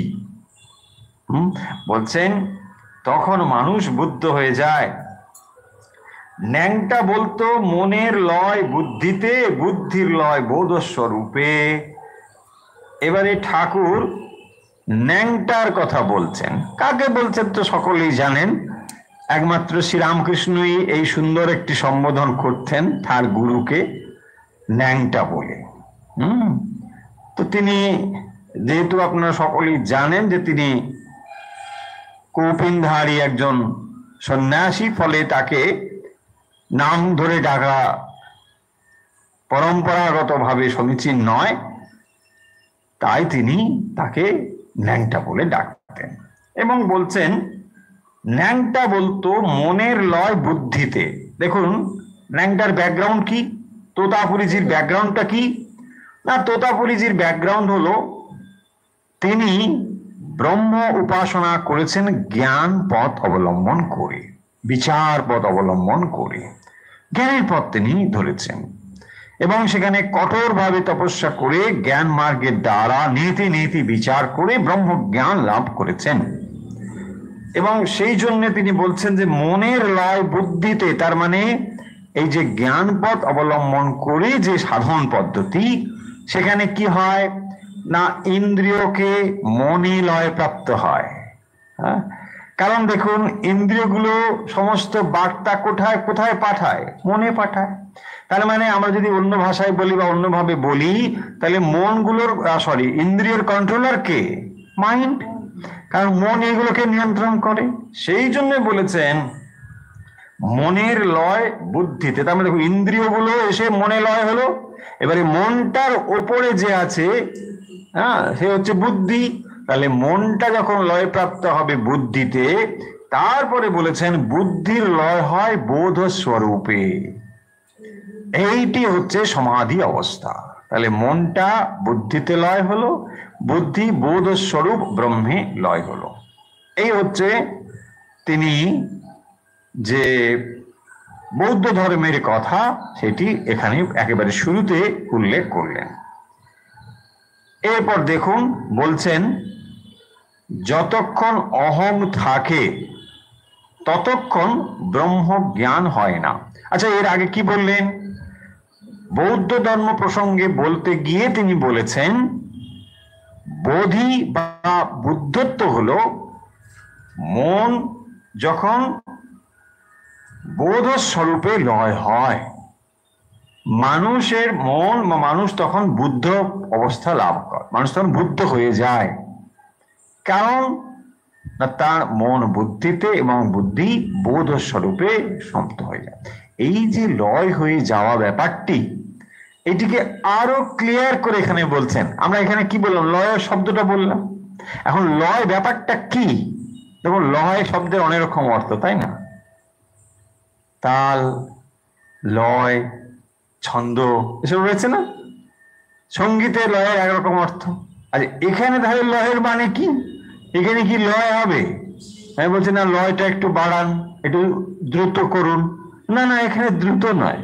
বলছেন তখন মানুষ বুদ্ধ হয়ে যায়। ন্যাংটা বলতো মনের লয় বুদ্ধিতে, বুদ্ধির লয় বোধ স্বরূপে। এবারে ঠাকুর ন্যাংটার কথা বলছেন। কাকে বলছেন তো সকলেই জানেন, একমাত্র শ্রীরামকৃষ্ণই এই সুন্দর একটি সম্বোধন করতেন তার গুরুকে ন্যাংটা বলে। তো তিনি, যেহেতু আপনারা সকলেই জানেন যে তিনি কৌপিনধারী একজন সন্ন্যাসী, ফলে তাকে নাম ধরে ডাকা পরম্পরাগত ভাবে সমীচীন নয়, তাই তিনি তাকে ন্যাংটা বলে ডাকতেন। এবং বলছেন ন্যাংটা বলতো মনের লয় বুদ্ধিতে। দেখুন ন্যাংটার ব্যাকগ্রাউন্ড কি, তোতাপুরীজির ব্যাকগ্রাউন্ডটা কি না, তোতাপুরীজির ব্যাকগ্রাউন্ড হলো তিনি ব্রহ্ম উপাসনা করেছেন জ্ঞান পথ অবলম্বন করে, বিচার পথ অবলম্বন করে জ্ঞানের পথ তিনি ধরেছেন এবং সেখানে কঠোরভাবে তপস্যা করে জ্ঞান মার্গের দ্বারা নীতি নীতি বিচার করে ব্রহ্ম জ্ঞান লাভ করেছেন। এবং সেই জন্য তিনি বলছেন যে মনের লয় বুদ্ধিতে, তার মানে এই যে জ্ঞান পথ অবলম্বন করে যে সাধন পদ্ধতি, সেখানে কি হয় না, ইন্দ্রিয়কে মনে লয় প্রাপ্ত হয়। কারণ দেখুন ইন্দ্রিয়গুলো সমস্ত বার্তা কোথায় কোথায় পাঠায়? মনে পাঠায়। তার মানে আমরা যদি অন্য ভাষায় বলি বা অন্যভাবে বলি, তাহলে মনগুলোর ইন্দ্রিয়ের কন্ট্রোলার কে? মাইন্ড। কারণ মন এগুলোকে নিয়ন্ত্রণ করে। সেই জন্য বলেছেন মনের লয় বুদ্ধিতে। তার মানে দেখো ইন্দ্রিয়গুলো এসে মনে লয় হলো, এবারে মনটার ওপরে যে আছে সে হচ্ছে বুদ্ধি। তাহলে মনটা যখন লয় প্রাপ্ত হবে বুদ্ধিতে, তারপরে বলেছেন বুদ্ধির লয় হয় বোধ স্বরূপে। এইটি হচ্ছে সমাধি অবস্থা। তাহলে মনটা বুদ্ধিতে লয় হলো, বুদ্ধি বোধ স্বরূপ ব্রহ্মে লয় হলো। এই হচ্ছে তিনি যে বৌদ্ধ ধর্মের কথা, সেটি এখানে একেবারে শুরুতে উল্লেখ করলেন। এরপর দেখুন বলছেন যতক্ষণ অহং থাকে ততক্ষণ ব্রহ্ম জ্ঞান হয় না। আচ্ছা, এর আগে কি বললেন? বৌদ্ধ ধর্ম প্রসঙ্গে বলতে গিয়ে তিনি বলেছেন বোধি বা বুদ্ধত্ব হলো মন যখন বোধ স্বরূপে লয় হয়, মানুষের মন বা মানুষ তখন বুদ্ধ অবস্থা লাভ করে, মানুষ তখন বুদ্ধ হয়ে যায়। কারণ না, তার মন বুদ্ধিতে এবং বুদ্ধি বোধ স্বরূপে সমাপ্ত হয়ে যায়। এই যে লয় হয়ে যাওয়া ব্যাপারটি, এটিকে আরো ক্লিয়ার করে এখানে বলছেন। আমরা এখানে কি বললাম? লয় শব্দটা বললাম। এখন লয় ব্যাপারটা কি? দেখুন লয় শব্দের অনেক রকম অর্থ, তাই না? তাল, লয়, ছন্দ এসব রয়েছে না? সঙ্গীতে লয়ের একরকম অর্থ। আর এখানে তাহলে লয়ের মানে কি? এখানে কি লয় হবে? আমি বলছি না লয়টা একটু বাড়ান, একটু দ্রুত করুন। না না, এখানে দ্রুত নয়,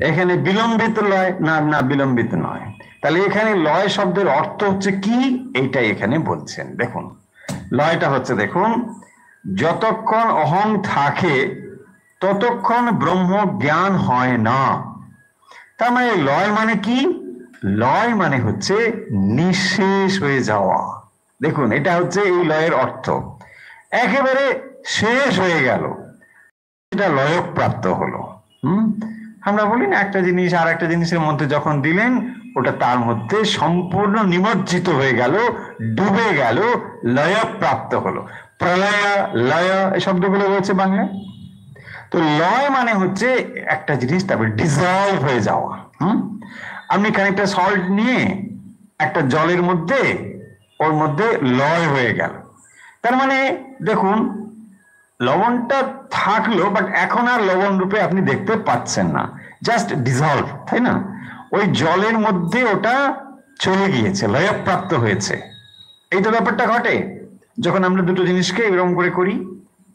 এখানে বিলম্বিত লয় না, না বিলম্বিত নয়। তাহলে এখানে লয় শব্দের অর্থ হচ্ছে কি, এইটাই এখানে বলছেন। দেখুন লয়টা হচ্ছে দেখুন, যতক্ষণ অহং থাকে ততক্ষণ ব্রহ্ম জ্ঞান হয় না। তার মানে লয় মানে কি? লয় মানে হচ্ছে নিঃশেষ হয়ে যাওয়া। দেখুন এটা হচ্ছে এই লয়ের অর্থ, একেবারে শেষ হয়ে গেল, এটা লয় প্রাপ্ত হলো। আমরা বলি না একটা জিনিস আর একটা জিনিসের মধ্যে যখন দিলেন ওটা তার মধ্যে সম্পূর্ণ নিমজ্জিত হয়ে গেল, ডুবে গেল, লয় প্রাপ্ত হলো। প্রলয়, লয় এই শব্দগুলো রয়েছে বাংলায়। তো লয় মানে হচ্ছে একটা জিনিস তারপরে ডিজলভ হয়ে যাওয়া। আপনি খানিকটা সল্ট নিয়ে একটা জলের মধ্যে, ওর মধ্যে লয় হয়ে গেল, তার মানে দেখুন লবণটা থাকলো বাট এখন আর লবণ রূপে আপনি দেখতে পাচ্ছেন না, জাস্ট ডিজলভ, তাই না? ওই জলের মধ্যে ওটা চলে গিয়েছে, লয়প্রাপ্ত হয়েছে। এই তো ব্যাপারটা ঘটে যখন আমরা দুটো জিনিসকে এরকম করে করি।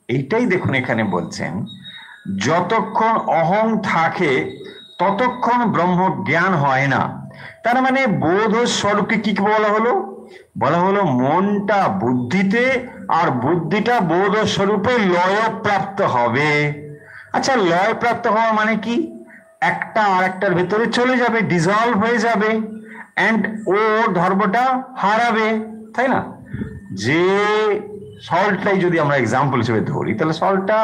এইটাই দেখুন এখানে বলছেন, যতক্ষণ অহং থাকে ততক্ষণ ব্রহ্ম জ্ঞান হয় না। তার মানে বোধ স্বরূপকে কি বলা হলো? বলা হলো মনটা বুদ্ধিতে আর বুদ্ধিটা বোধ স্বরূপে লয় প্রাপ্ত হবে। আচ্ছা, লয় প্রাপ্ত হওয়া মানে কি? একটা আর একটার ভেতরে চলে যাবে, ডিজলভ হয়ে যাবে, এন্ড ও ধর্মটা হারাবে, তাই না? যে সল্টটাই যদি আমরা এক্সাম্পল হিসেবে ধরি, তাহলে সল্টটা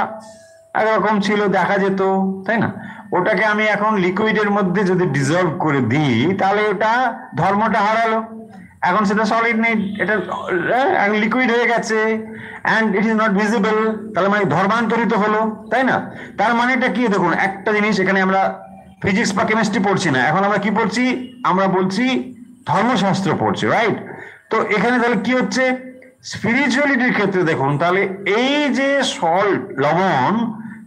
একরকম ছিল, দেখা যেত, তাই না? ওটাকে আমি এখন লিকুইডের মধ্যে যদি ডিজলভ করে দিই তাহলে ওটা ধর্মটা হারালো, এখন সেটা সলিড নেই, এটা লিকুইড হয়ে গেছে, and it is not visible, তাহলে মানে ধর্মান্তরিত হলো, তাই না? তার মানে এটা কি? দেখুন একটা জিনিস, এখানে আমরা ফিজিক্স বা কেমিস্ট্রি পড়ছি না, এখন আমরা কি পড়ছি? আমরা বলছি ধর্মশাস্ত্র পড়ছি, রাইট? তো এখানে তাহলে কি হচ্ছে? স্পিরিচুয়ালিটির ক্ষেত্রে দেখুন, তাহলে এই যে সল্ট, লবণ,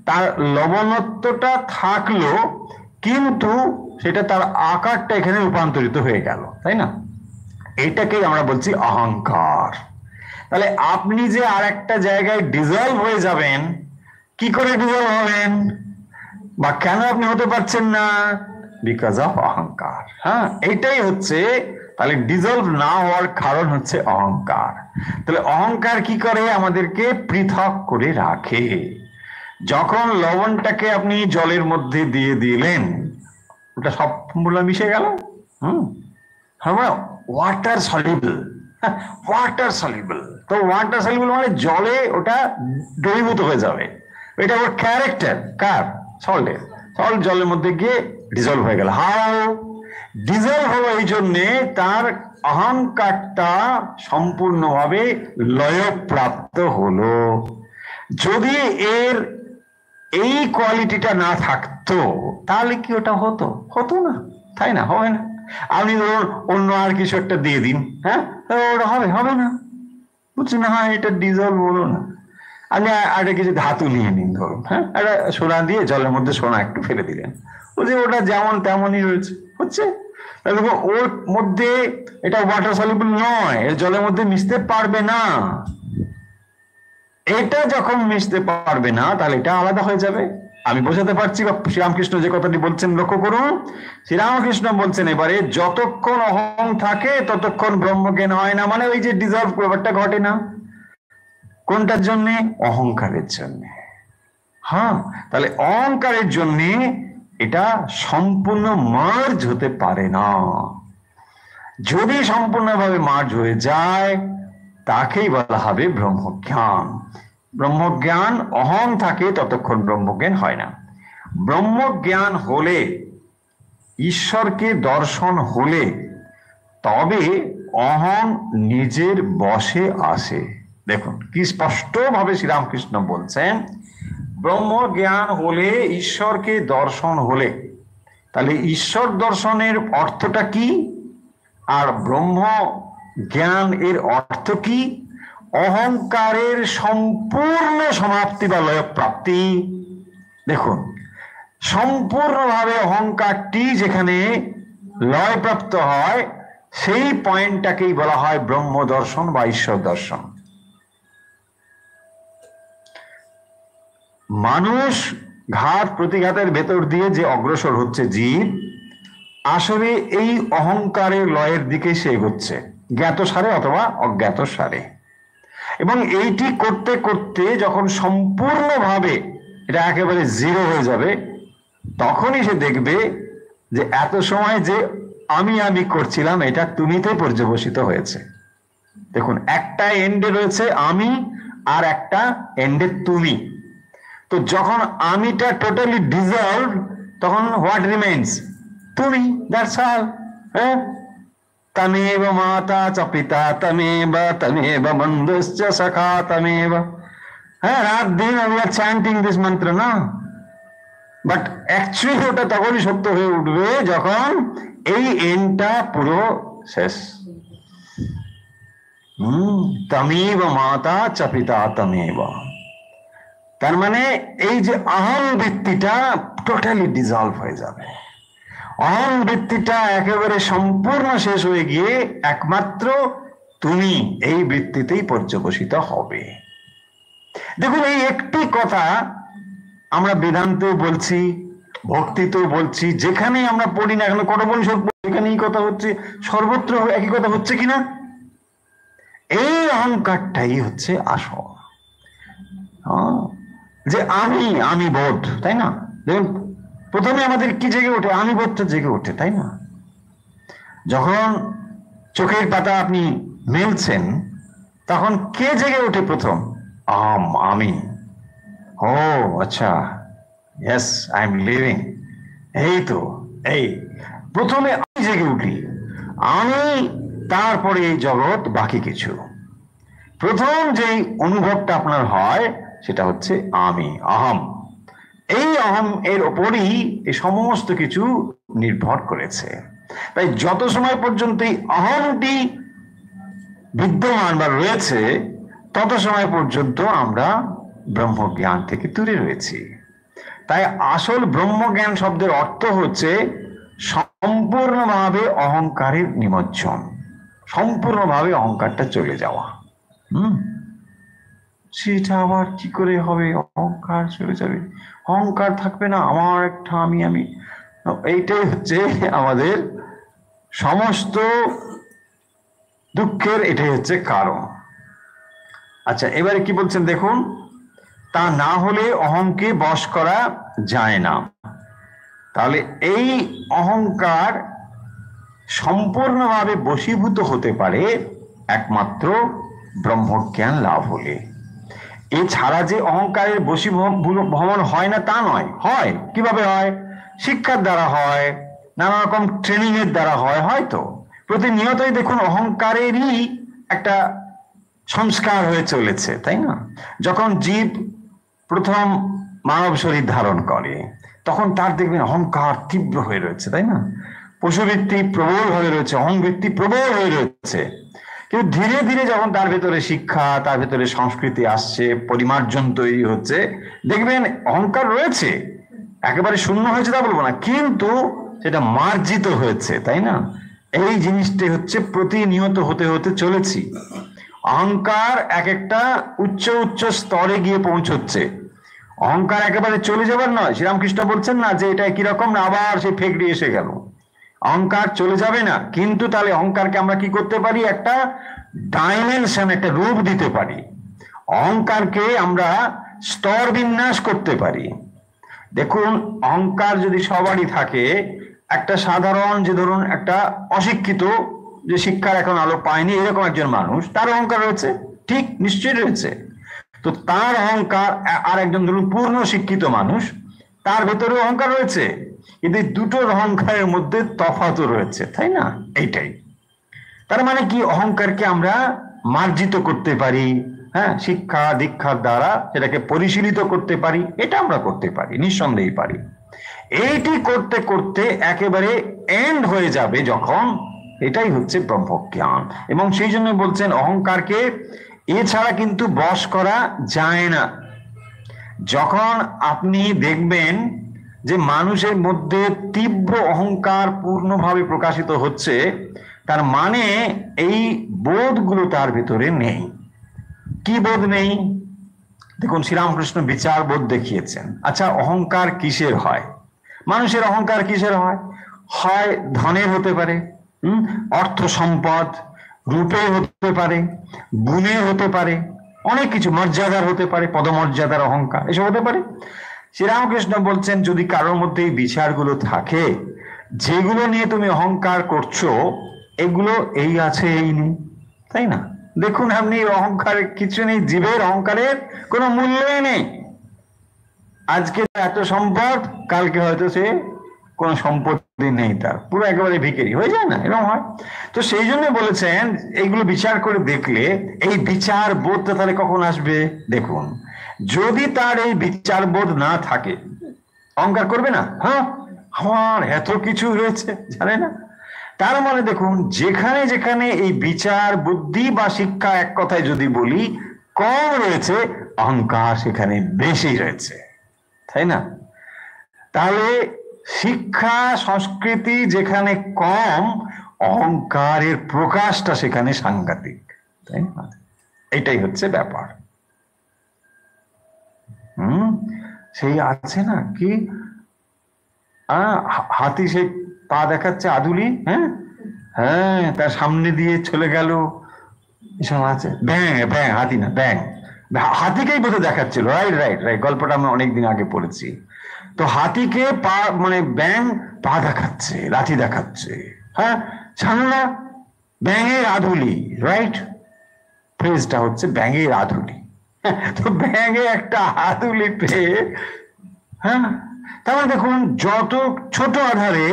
তার লবণত্বটা থাকলো কিন্তু সেটা তার আকারটা এখানে রূপান্তরিত হয়ে গেল, তাই না? এইটাকেই আমরা বলছি অহংকার। তাহলে আপনি যে আর একটা জায়গায় ডিজলভ হয়ে যাবেন, কি করে ডিজলভ হবেন বা কেন আপনি হতে পারছেন না? বিকজ অফ অহংকার। হ্যাঁ, এইটাই হচ্ছে, তাহলে ডিজলভ না হওয়ার কারণ হচ্ছে অহংকার। তাহলে অহংকার কি করে? আমাদেরকে পৃথক করে রাখে। যখন লবণটাকে আপনি জলের মধ্যে দিয়ে দিলেন, ওটা সব মিশে গেল। Water soluble, water soluble. তো ওয়াটার সলিবল মানে জলে ওটা দ্রবীভূত হয়ে যাবে। এটা ওর ক্যারেক্টার, কার? সল্টের। সল্ট জলের মধ্যে গিয়ে ডিজলভ হয়ে গেল। হাউ ডিজলভ হলো? এই জন্যে তার অহংকারটা সম্পূর্ণভাবে লয়প্রাপ্ত হলো। যদি এর এই কোয়ালিটিটা না থাকতো তাহলে কি ওটা হতো? হতো না, তাই না? হবে না। আপনি ধরুন অন্য আর কিছু একটা দিয়ে দিন, হ্যাঁ, ওটা হবে? হবে না, বুঝছেন? হ্যাঁ, এটা ডিজলভ হলো না। আপনি আরেকটা কিছু ধাতু নিয়ে নিন, ধরুন, হ্যাঁ, একটা সোনা দিয়ে জলের মধ্যে সোনা একটু ফেলে দিলেন, বুঝলি ওটা যেমন তেমনই রয়েছে, হচ্ছে। ওর মধ্যে এটা ওয়াটার সলিবল নয়, এর জলের মধ্যে মিশতে পারবে না। এটা যখন মিশতে পারবে না তাহলে এটা আলাদা হয়ে যাবে। আমি বোঝাতে পারছি? বা শ্রীরামকৃষ্ণ যে কথাটি বলছেন লক্ষ্য করুন, শ্রীরামকৃষ্ণ বলছেন এবারে যতক্ষণ অহং থাকে ততক্ষণ ব্রহ্মজ্ঞান হয় না। মানে ওই যে ডিজলভ ব্যাপারটা ঘটে না। কোনটার জন্যে? অহংকারের জন্য। হ্যাঁ, তাহলে অহংকারের জন্য এটা সম্পূর্ণ মার্জ হতে পারে না। যদি সম্পূর্ণভাবে মার্জ হয়ে যায় তাকেই বলা হবে ব্রহ্মজ্ঞান। ব্রহ্মজ্ঞান অহং থাকে ততক্ষণ ব্রহ্মজ্ঞান হয় না। ব্রহ্মজ্ঞান হলে, ঈশ্বরকে দর্শন হলে তবে অহং নিজের বশে আসে। দেখুন কি স্পষ্ট ভাবে শ্রীরামকৃষ্ণ বলছেন, ব্রহ্মজ্ঞান হলে, ঈশ্বরকে দর্শন হলে, তাহলে ঈশ্বর দর্শনের অর্থটা কি আর ব্রহ্ম জ্ঞান এর অর্থ কি? অহংকারের সম্পূর্ণ সমাপ্তি বা লয় প্রাপ্তি। দেখুন সম্পূর্ণভাবে অহংকারটি যেখানে লয় প্রাপ্ত হয় সেই পয়েন্টটাকেই বলা হয় ব্রহ্ম দর্শন বা ঈশ্বর দর্শন। মানুষ ঘাত প্রতিঘাতের ভেতর দিয়ে যে অগ্রসর হচ্ছে জীব, আসলে এই অহংকারের লয়ের দিকে সে এগোচ্ছে, জ্ঞাত সারে অথবা অজ্ঞাত সারে। এবং এইটি করতে করতে যখন সম্পূর্ণভাবে এটা একেবারে জিরো হয়ে যাবে, তখনই সে দেখবে যে এত সময় যে আমি আমি করছিলাম এটা তুমিতে পর্যবসিত হয়েছে। দেখুন, একটা এন্ডে রয়েছে আমি, আর একটা এন্ডে তুমি। তো যখন আমিটা টোটালি ডিজলভ, তখন হোয়াট রিমেইনস? তুমি। That's all. হ্যাঁ, তমেব মাতা চ পিতা তমেব তমেব বন্ধুশ্চ সখা তমেব। হ্যাঁ, রাত দিন we are chanting this mantra না, বাট অ্যাকচুয়ালি ওটা তখনই সত্য হয়ে উঠবে যখন এই এন্ডটা পুরো শেষ। তমেব মাতা চ পিতা তমেব, তার মানে এই যে অহং বৃত্তিটা টোটালি ডিজলভ হয়ে যাবে। অহং বৃত্তিটা একেবারে সম্পূর্ণ শেষ হয়ে গিয়ে একমাত্র তুমি এই বৃত্তিতেই পর্যবসিত হবে। দেখুন, এই একটি কথা আমরা বেদান্তেও বলছি, ভক্তিতেও বলছি, যেখানেই আমরা পড়ি না কেন, কঠোপনিষদ এখানে এই কথা হচ্ছে, সর্বত্র একই কথা হচ্ছে কিনা? এই অহংকারটাই হচ্ছে আসল, যে আমি আমি বোধ, তাই না? দেখুন, প্রথমে আমাদের কি জেগে ওঠে? আমি বোধটা জেগে ওঠে, তাই না? যখন চোখের পাতা আপনি মেলছেন, তখন কে জেগে ওঠে প্রথম? আমি। ও আচ্ছা, ইয়েস, আই এম লিভিং। এই তো, এই প্রথমে আমি জেগে উঠি, আমি, তারপরে এই জগৎ, বাকি কিছু। প্রথম যেই অনুভবটা আপনার হয় সেটা হচ্ছে আমি, অহম। এই অহম এর ওপরই এই সমস্ত কিছু নির্ভর করেছে। তাই যত সময় পর্যন্ত এই অহমটি বিদ্যমান বা রয়েছে, তত সময় পর্যন্ত আমরা ব্রহ্মজ্ঞান থেকে দূরে রয়েছি। তাই আসল ব্রহ্মজ্ঞান শব্দের অর্থ হচ্ছে সম্পূর্ণভাবে অহংকারের নিমজ্জন, সম্পূর্ণভাবে অহংকারটা চলে যাওয়া। সেটা আবার কি করে হবে? অহংকার চলে যাবে, অহংকার থাকবে না, আমার একটা আমি আমি। এইটাই হচ্ছে আমাদের সমস্ত দুঃখের, এটাই হচ্ছে কারণ। আচ্ছা, এবারে কি বলছেন দেখুন, তা না হলে অহংকে বশ করা যায় না। তাহলে এই অহংকার সম্পূর্ণভাবে বশীভূত হতে পারে একমাত্র ব্রহ্মজ্ঞান লাভ হলে। এছাড়া যে অহংকারের বশীভূত হয় না তা নয়, হয়। কিভাবে হয়? শিক্ষার দ্বারা হয়, নানা রকম ট্রেনিং এর দ্বারা হয়। হয়তো প্রতিনিয়তই দেখুন অহংকারেরই একটা সংস্কার হয়ে চলেছে, তাই না? যখন জীব প্রথম মানব শরীর ধারণ করে, তখন তার দেখবেন অহংকার তীব্র হয়ে রয়েছে, তাই না? পশুবৃত্তি প্রবল হয়ে রয়েছে, অহংবৃত্তি প্রবল হয়ে রয়েছে। কিন্তু ধীরে ধীরে যখন তার ভেতরে শিক্ষা, তার ভেতরে সংস্কৃতি আসছে, পরিমার্জন তৈরি হচ্ছে, দেখবেন অহংকার রয়েছে, একেবারে শূন্য হয়েছে তা বলবো না, কিন্তু সেটা মার্জিত হয়েছে, তাই না? এই জিনিসটাই হচ্ছে প্রতিনিয়ত হতে হতে চলেছি। অহংকার এক একটা উচ্চ উচ্চ স্তরে গিয়ে পৌঁছচ্ছে। অহংকার একেবারে চলে যাবার নয়। শ্রীরামকৃষ্ণ বলছেন না যে এটা কিরকম না, আবার সেই ফেকড়ি এসে গেল। অহংকার চলে যাবে না, কিন্তু তাহলে অহংকারকে আমরা কি করতে পারি? একটা ডাইমেনশন, একটা রূপ দিতে পারি। অহংকারকে আমরা স্তর বিন্যাস করতে পারি। দেখুন, অহংকার যদি সবারই থাকে, একটা সাধারণ, যে ধরুন একটা অশিক্ষিত, যে শিক্ষার এখন আলো পায়নি, এরকম একজন মানুষ, তার অহংকার রয়েছে, ঠিক নিশ্চয়ই রয়েছে। তো তার অহংকার, আর একজন ধরুন পূর্ণ শিক্ষিত মানুষ, তার ভেতরে অহংকার রয়েছে, কিন্তু এই দুটোর অহংকারের মধ্যে তফাৎও রয়েছে, তাই না? এইটাই তার মানে কি, অহংকারকে আমরা মার্জিত করতে পারি, হ্যাঁ, শিক্ষা দীক্ষার দ্বারা সেটাকে পরিশীলিত করতে পারি, এটা আমরা করতে পারি, নিঃসন্দেহে পারি। এইটি করতে করতে একেবারে এন্ড হয়ে যাবে যখন, এটাই হচ্ছে ব্রহ্মজ্ঞান। এবং সেই জন্য বলছেন অহংকারকে এছাড়া কিন্তু বশ করা যায় না। যখন আপনি দেখবেন যে মানুষের মধ্যে তীব্র অহংকার পূর্ণভাবে প্রকাশিত হচ্ছে, তার মানে এই বোধগুলো তার ভিতরে নেই। কি বোধ নেই? দেখুন, শ্রীরামকৃষ্ণ বিচার বোধ দেখিয়েছেন। আচ্ছা, অহংকার কিসের হয়? মানুষের অহংকার কিসের হয়? হয় ধনের হতে পারে, অর্থ সম্পদ, রূপে হতে পারে, গুণে হতে পারে, অনেক কিছু মর্যাদার হতে পারে, পদমর্যাদার অহংকার, এসব হতে পারে। শ্রীরামকৃষ্ণ বলছেন যদি কারোর মধ্যে এই বিচারগুলো থাকে, যেগুলো নিয়ে তুমি অহংকার করছো, এগুলো এই আছে এই নেই, তাই না? দেখুন আপনি অহংকারের কিছু নেই, জীবের অহংকারের কোনো মূল্যই নেই। আজকে এত সম্পদ, কালকে হয়তো সে কোনো সম্পত্তি নেই, তার পুরো একেবারে ভিখারি হয়ে যায় না, এরকম হয়। তো সেই জন্য বলেছেন এইগুলো বিচার করে দেখলে, এই বিচার বোধটা তাহলে কখন আসবে দেখুন, যদি তার এই বিচার বোধ না থাকে, অহংকার করবে না, হ্যাঁ আমার এত কিছু রয়েছে জানে না। তার মানে দেখুন যেখানে যেখানে এই বিচার বুদ্ধি বা শিক্ষা এক কথায় যদি বলি কম রয়েছে, অহংকার সেখানে বেশি রয়েছে, তাই না? তাহলে শিক্ষা সংস্কৃতি যেখানে কম, অহংকারের প্রকাশটা সেখানে সাংঘাতিক, তাই না? এটাই হচ্ছে ব্যাপার। সেই আছে না কি, হাতি সেই পা দেখাচ্ছে আদুলি, হ্যাঁ হ্যাঁ, তার সামনে দিয়ে চলে গেল, এসব আছে। ব্যাং ব্যাং, হাতি না ব্যাং, হাতিকেই বোধহয় দেখাচ্ছিল, রাইট রাইট রাইট, গল্পটা আমি অনেকদিন আগে পড়েছি। তো হাতিকে পা মানে ব্যাং পা দেখাচ্ছে, লাঠি দেখাচ্ছে, হ্যাঁ জানো না ব্যাঙের আধুলি, রাইট, ফ্রেজটা হচ্ছে ব্যাঙের আধুলি। তো ব্যাঙে একটা আধুলি পেয়ে, হ্যাঁ তাহলে দেখুন যত ছোট আধারে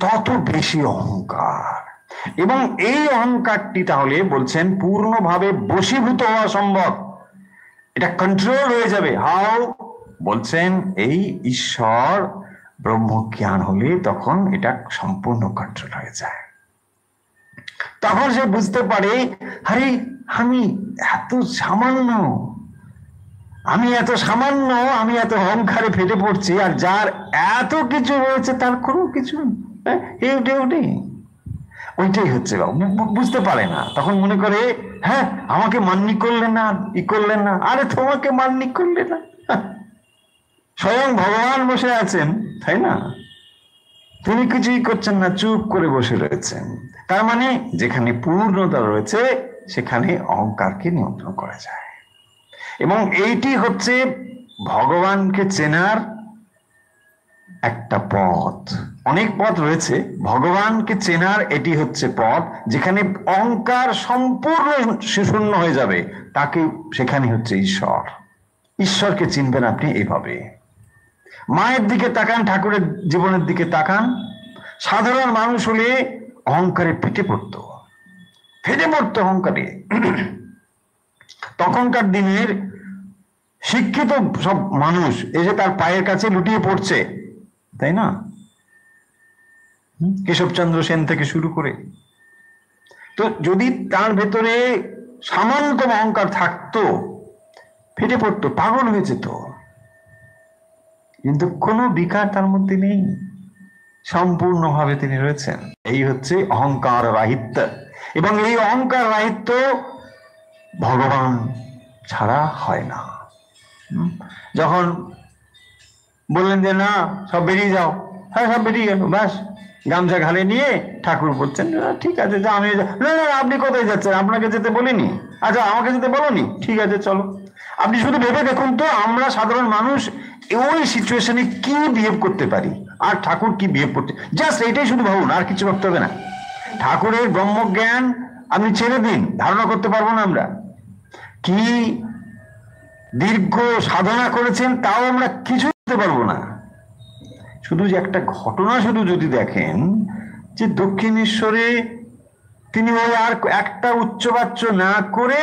তত বেশি অহংকার, এবং এই অহংকারটি তাহলে বলছেন পূর্ণভাবে বশীভূত হওয়া সম্ভব, এটা কন্ট্রোল হয়ে যাবে। হাও বলছেন এই ঈশ্বর ব্রহ্মজ্ঞান হলে তখন এটা সম্পূর্ণ কন্ট্রোল হয়ে যায়। তখন সে বুঝতে পারে আরে আমি এত সামান্য, আমি এত সামান্য, আমি এত অহংকারে ফেটে পড়ছি, আর যার এত কিছু রয়েছে তার কোনো কিছু নেই। ওইটাই হচ্ছে বুঝতে পারে না, তখন মনে করে হ্যাঁ আমাকে মান্যি করলেন না, ই করলেন না, আরে তোমাকে মান্যি করলে না, স্বয়ং ভগবান বসে আছেন, তাই না? তিনি কিছুই করছেন না, চুপ করে বসে রয়েছেন। তার মানে যেখানে পূর্ণতা রয়েছে সেখানে অহংকারকে নিয়ন্ত্রণ করা যায়, এবং এইটি হচ্ছে ভগবানকে চেনার একটা পথ। অনেক পথ রয়েছে, ভগবানকে চেনার এটি হচ্ছে পথ, যেখানে অহংকার সম্পূর্ণ শূন্য হয়ে যাবে, তাকে সেখানে হচ্ছে ঈশ্বর। ঈশ্বরকে চিনবেন আপনি এইভাবে, মায়ের দিকে তাকান, ঠাকুরের জীবনের দিকে তাকান, সাধারণ মানুষ হলে অহংকারে ফেটে পড়তো অহংকারে। তখনকার দিনের শিক্ষিত সব মানুষ এসে তার পায়ের কাছে লুটিয়ে পড়ছে, তাই না? কেশবচন্দ্র সেন থেকে শুরু করে। তো যদি তার ভেতরে সামান্যতম অহংকার থাকতো, ফেটে পড়তো, পাগল হয়ে যেত। কিন্তু কোনো বিকার তার মধ্যে নেই, সম্পূর্ণভাবে তিনি রয়েছেন। এই হচ্ছে অহংকার রাহিত্য, এবং এই অহংকার রাহিত্য ভগবান ছাড়া হয় না। যখন বললেন যে না সব বেরিয়ে যাও, হ্যাঁ সব বেরিয়ে গেল, ব্যাস গামছা ঘাড়ে নিয়ে ঠাকুর বলছেন ঠিক আছে যা, আমি না না আপনি কোথায় যাচ্ছেন, আপনাকে যেতে বলিনি, আচ্ছা আমাকে যেতে বলোনি, ঠিক আছে চলো। আপনি শুধু ভেবে দেখুন তো আমরা সাধারণ মানুষ ওই সিচুয়েশনে কি বিহেভ করতে পারি, আর ঠাকুর কি বিহেভ করতে, জাস্ট এইটাই শুধু ভাবুন, আর কিছু ভাবতে হবে না। ঠাকুরের ব্রহ্মজ্ঞান আপনি ছেড়ে দিন, ধারণা করতে পারবো না আমরা, কি দীর্ঘ সাধনা করেছেন তাও আমরা কিছু করতে পারবো না। শুধু যে একটা ঘটনা শুধু যদি দেখেন যে দক্ষিণেশ্বরে তিনি ওই আর একটা উচ্চবাচ্য না করে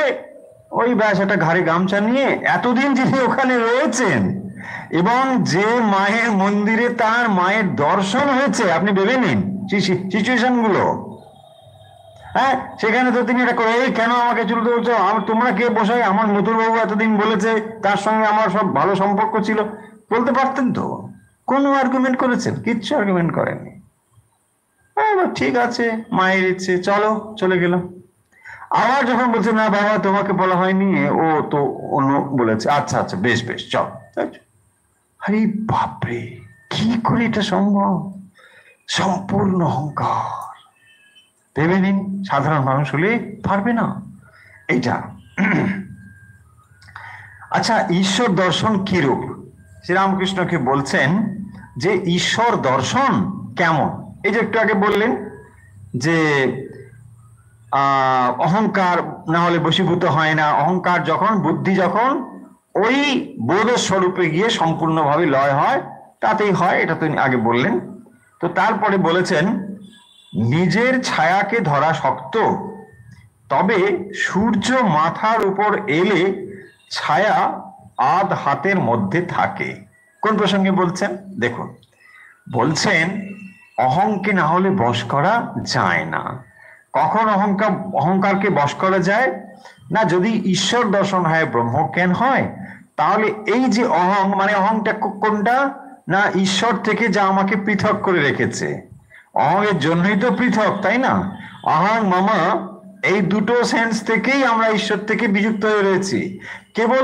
ওই ব্যাস একটা ঘাড়ে গামছা নিয়ে এতদিন যিনি ওখানে রয়েছেন, এবং যে মায়ের মন্দিরে তার মায়ের দর্শন হয়েছে, আপনি ভেবে নিন সিচুয়েশন গুলো। হ্যাঁ সেখানে তো তিনি এটা করে, এই কেন আমাকে চলতে বলছো, তোমরা কে বসাই, আমার মথুরবাবু এতদিন বলেছে, তার সঙ্গে আমার সব ভালো সম্পর্ক ছিল, বলতে পারতেন তো। কোন আর্গুমেন্ট করেছেন? কিচ্ছু আর্গুমেন্ট করেননি। ঠিক আছে মায়ের ইচ্ছে, চলো চলে গেলাম। আবার যখন বলছে না বাবা তোমাকে বলা হয়নি, ও তো অন্য বলেছে, আচ্ছা আচ্ছা বেশ বেশ চল। আরে বাপরে, কি করে এটা সম্ভব? সম্পূর্ণ অহংকার। ভেবে নিন সাধারণ মানুষ হলে পারবে না এইটা। আচ্ছা, ঈশ্বর দর্শন কিরূপ? শ্রীরামকৃষ্ণকে বলছেন যে ঈশ্বর দর্শন কেমন। এই যে একটু আগে বললেন যে অহংকার না হলে বশীভূত হয় না, অহংকার যখন, বুদ্ধি যখন ওই বোধ স্বরূপে গিয়ে সম্পূর্ণভাবে লয় হয়, তাতেই হয়, এটা তো আগে বললেন। তো তারপরে বলেছেন নিজের ছায়াকে ধরা শক্ত, তবে সূর্য মাথার উপর এলে ছায়া আধ হাতের মধ্যে থাকে। কোন প্রসঙ্গে বলছেন দেখুন, বলছেন অহংকে না হলে বশ করা যায় না। কখন অহংকারকে বশ করা যায় না? যদি ঈশ্বর দর্শন হয়, ব্রহ্মজ্ঞান হয়, তাহলে এই যে অহং, মানে অহংটা কোনটা না, ঈশ্বর থেকে যা আমাকে পৃথক করে রেখেছে, অহংয়ের জন্যই তো পৃথক, তাই না? অহং মামা, এই দুটো সেন্স থেকেই আমরা ঈশ্বর থেকে বিযুক্ত হয়ে রয়েছি। কেবল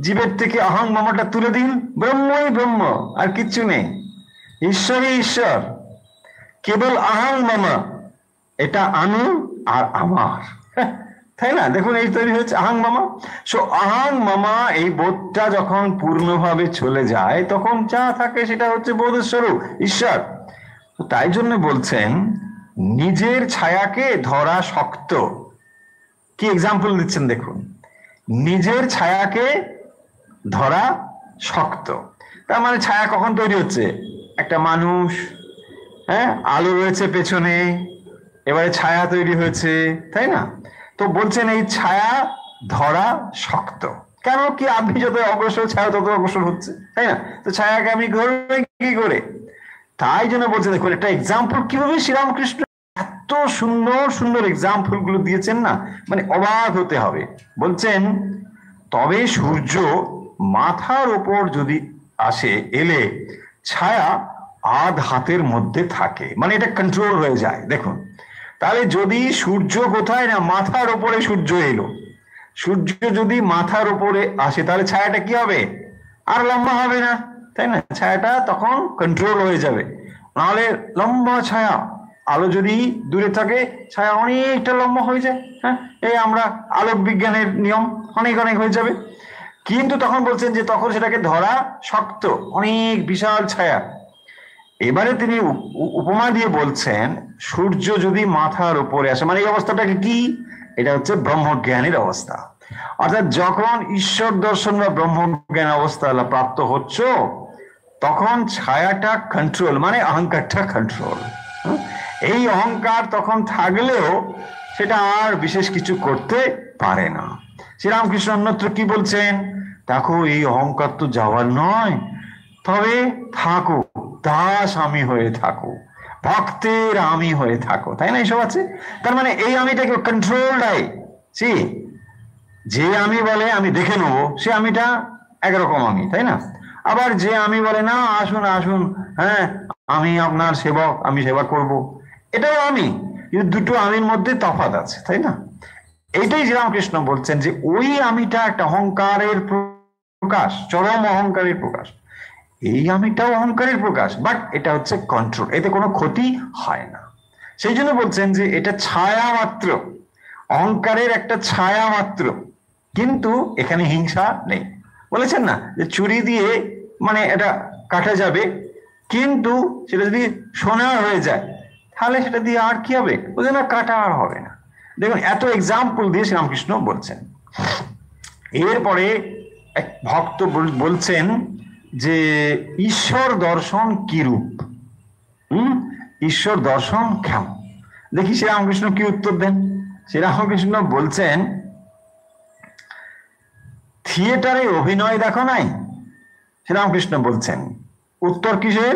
জীবের থেকে অহং মামাটা তুলে দিন, ব্রহ্মই ব্রহ্ম, আর কিচ্ছু নেই, ঈশ্বরই ঈশ্বর, কেবল আহং মামা, এটা আমি আর আমার, তাই না? দেখুন এই তৈরি হয়েছে আহং মামা। সো আহং মামা এই বোধটা যখন পূর্ণভাবে চলে যায়, তখন যা থাকে সেটা হচ্ছে বোধের স্বরূপ ঈশ্বর। তাই জন্য বলছেন নিজের ছায়াকে ধরা শক্ত। কি এক্সাম্পল দিচ্ছেন দেখুন, নিজের ছায়াকে ধরা শক্ত, তার মানে ছায়া কখন তৈরি হচ্ছে? একটা মানুষ, হ্যাঁ, আলো রয়েছে পেছনে, এবারে ছায়া তৈরি হয়েছে, তাই না? তো বলছেন এই ছায়া ধরা শক্ত। কেন? কি আপনি যত অগ্রসর, ছায়া তত অগ্রসর হচ্ছে, তাই না? তো ছায়াকে আমি ধরবে কি করে? তাই জন্য বলছে দেখুন একটা এক্সাম্পল কিভাবে শ্রীরামকৃষ্ণ এত সুন্দর সুন্দর এক্সাম্পল গুলো দিয়েছেন না, মানে অবাক হতে হবে। বলছেন তবে সূর্য মাথার ওপর যদি আসে, এলে ছায়া আধ হাতের মধ্যে থাকে, মানে এটা কন্ট্রোল হয়ে যায়। দেখুন তাহলে যদি সূর্য কোথায় না, মাথার ওপরে সূর্য এলো, সূর্য যদি মাথার উপরে আসে, তাহলে ছায়াটা কি হবে? আর লম্বা হবে না, তাই না? ছায়াটা তখন কন্ট্রোল হয়ে যাবে। নাহলে লম্বা ছায়া, আলো যদি দূরে থাকে ছায়া অনেকটা লম্বা হয়ে যায়, হ্যাঁ, এই আমরা আলোক বিজ্ঞানের নিয়ম, অনেক অনেক হয়ে যাবে। কিন্তু তখন বলছেন যে তখন সেটাকে ধরা শক্ত, অনেক বিশাল ছায়া। এবারে তিনি উপমা দিয়ে বলছেন সূর্য যদি মাথার উপরে আসে, মানে এই অবস্থাটাকে কি? এটা হচ্ছে ব্রহ্মজ্ঞানের অবস্থা। অর্থাৎ যখন ঈশ্বর দর্শন বা ব্রহ্মজ্ঞান অবস্থা প্রাপ্ত হচ্ছ, তখন ছায়াটা কন্ট্রোল, মানে অহংকারটা কন্ট্রোল। এই অহংকার তখন থাকলেও সেটা আর বিশেষ কিছু করতে পারে না। শ্রীরামকৃষ্ণ অন্যত্র কি বলছেন? দেখো এই অহংকার তো যাওয়ার নয়, তবে থাকো, দাস আমি হয়ে থাকো, ভক্তের আমি হয়ে থাকো, তাই না? এইসব আছে। তার মানে এই আমিটাকে কন্ট্রোল দেয়। যে আমি বলে আমি দেখে নেবো, সে আমিটা একরকম আমি, তাই না? আবার যে আমি বলে না আসুন আসুন, হ্যাঁ আমি আপনার সেবক, আমি সেবা করব, এটাও আমি, কিন্তু দুটো আমির মধ্যে তফাৎ আছে, তাই না? এইটাই শ্রীরামকৃষ্ণ বলছেন যে ওই আমিটা একটা অহংকারের প্রকাশ, চরম অহংকারের প্রকাশ। এই আমিটাও অহংকারের প্রকাশ, বাট এটা হচ্ছে কন্ট্রোল, এতে কোনো ক্ষতি হয় না। সেই জন্য বলছেন যে এটা ছায়া মাত্র, অহংকারের একটা ছায়া মাত্র, কিন্তু এখানে হিংসা নেই। বলেছেন না যে চুরি দিয়ে মানে এটা কাটা যাবে, কিন্তু সেটা যদি সোনার হয়ে যায় তাহলে সেটা দিয়ে আর কি হবে? বলছে না, কাটা আর হবে না। দেখুন এত এক্সাম্পল দিয়ে শ্রীরামকৃষ্ণ বলছেন। এরপরে এক ভক্ত বলছেন যে ঈশ্বর দর্শন কি রূপ, ঈশ্বর দর্শন কেমন? দেখি শ্রীরামকৃষ্ণ কি উত্তর দেন। শ্রীরামকৃষ্ণ বলছেন থিয়েটারে অভিনয় দেখো নাই? শ্রীরামকৃষ্ণ বলছেন উত্তর কিসের?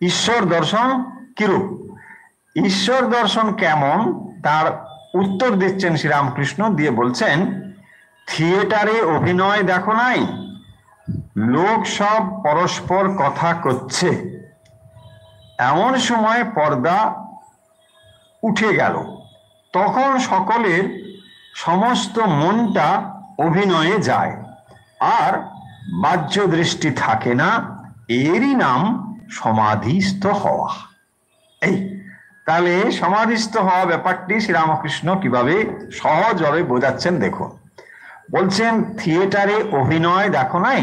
ঈশ্বর দর্শন কিরূপ, ঈশ্বর দর্শন কেমন তার উত্তর দিচ্ছেন শ্রীরামকৃষ্ণ, দিয়ে বলছেন থিয়েটারে অভিনয় দেখো নাই, লোক সব পরস্পর কথা করছে, এমন সময় পর্দা উঠে গেল, তখন সকলের সমস্ত মনটা অভিনয়ে যায়, আর বাহ্য দৃষ্টি থাকে না, এরই নাম সমাধিস্থ হওয়া। এই তাহলে সমাধিস্থ হওয়া ব্যাপারটি শ্রীরামকৃষ্ণ কিভাবে সহজভাবে বোঝাচ্ছেন দেখুন। বলছেন থিয়েটারে অভিনয় দেখো নাই,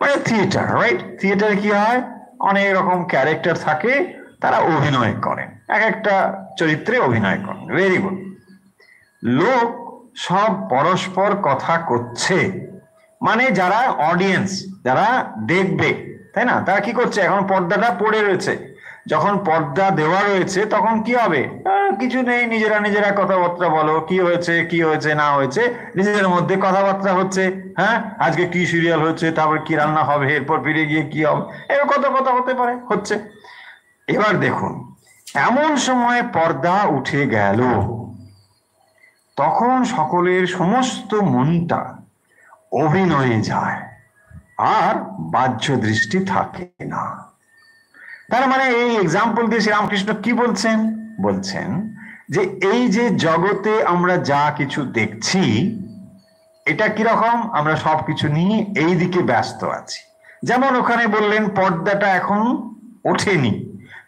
মানে থিয়েটার, রাইট? থিয়েটারে কি হয়, অনেক রকম ক্যারেক্টার থাকে, তারা অভিনয় করেন, এক একটা চরিত্রে অভিনয় করেন। Very good. লোক সব পরস্পর কথা করছে, মানে যারা অডিয়েন্স, যারা দেখবে, তাই না, তারা কি করছে, এখন পর্দাটা পড়ে রয়েছে, যখন পর্দা দেওয়া রয়েছে তখন কি হবে, কিছু নেই, নিজেরা নিজেরা কথাবার্তা বলো, কি হয়েছে কি হয়েছে না হয়েছে, নিজেদের মধ্যে কথাবার্তা হচ্ছে। হ্যাঁ, আজকে কি সিরিয়াল হচ্ছে, তারপর কি রান্না হবে, এরপর ফিরে গিয়ে কি হবে, এরকম কত কথা হতে পারে, হচ্ছে। এবার দেখুন, এমন সময় পর্দা উঠে গেল, তখন সকলের সমস্ত মনটা অভিনয়ে যায়, আর বাহ্য দৃষ্টি থাকে না। তার মানে এই এক্সাম্পল দিয়ে শ্রীরামকৃষ্ণ কি বলছেন, বলছেন যে এই যে জগতে আমরা যা কিছু দেখছি, এটা কিরকম, আমরা সবকিছু নিয়ে এই দিকে ব্যস্ত আছি। যেমন ওখানে বললেন পর্দাটা এখন ওঠেনি,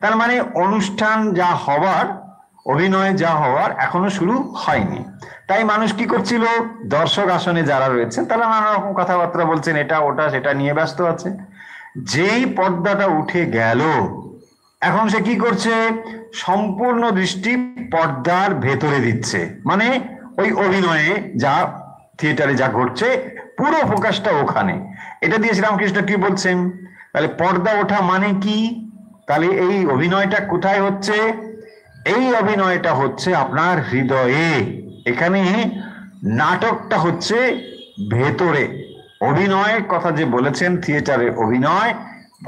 তার মানে অনুষ্ঠান যা হওয়ার, অভিনয় যা হওয়ার এখনো শুরু হয়নি। তাই মানুষ কি করছিল, দর্শক আসনে যারা রয়েছেন তারা নানা রকম কথাবার্তা বলছেন, এটা ওটা সেটা নিয়ে ব্যস্ত আছে। যেই পর্দাটা উঠে গেল, এখন সে কি করছে, সম্পূর্ণ দৃষ্টি পর্দার ভেতরে দিচ্ছে, মানে ওই অভিনয়ে যা, থিয়েটারে যা ঘটছে, পুরো ফোকাসটা ওখানে। এটা দিয়ে শ্রীরামকৃষ্ণ কি বলছেন, তাহলে পর্দা ওঠা মানে কি, তাহলে এই অভিনয়টা কোথায় হচ্ছে, এই অভিনয়টা হচ্ছে আপনার হৃদয়ে। এখানে নাটকটা হচ্ছে ভেতরে। অভিনয়ের কথা যে বলেছেন, থিয়েটারে অভিনয়,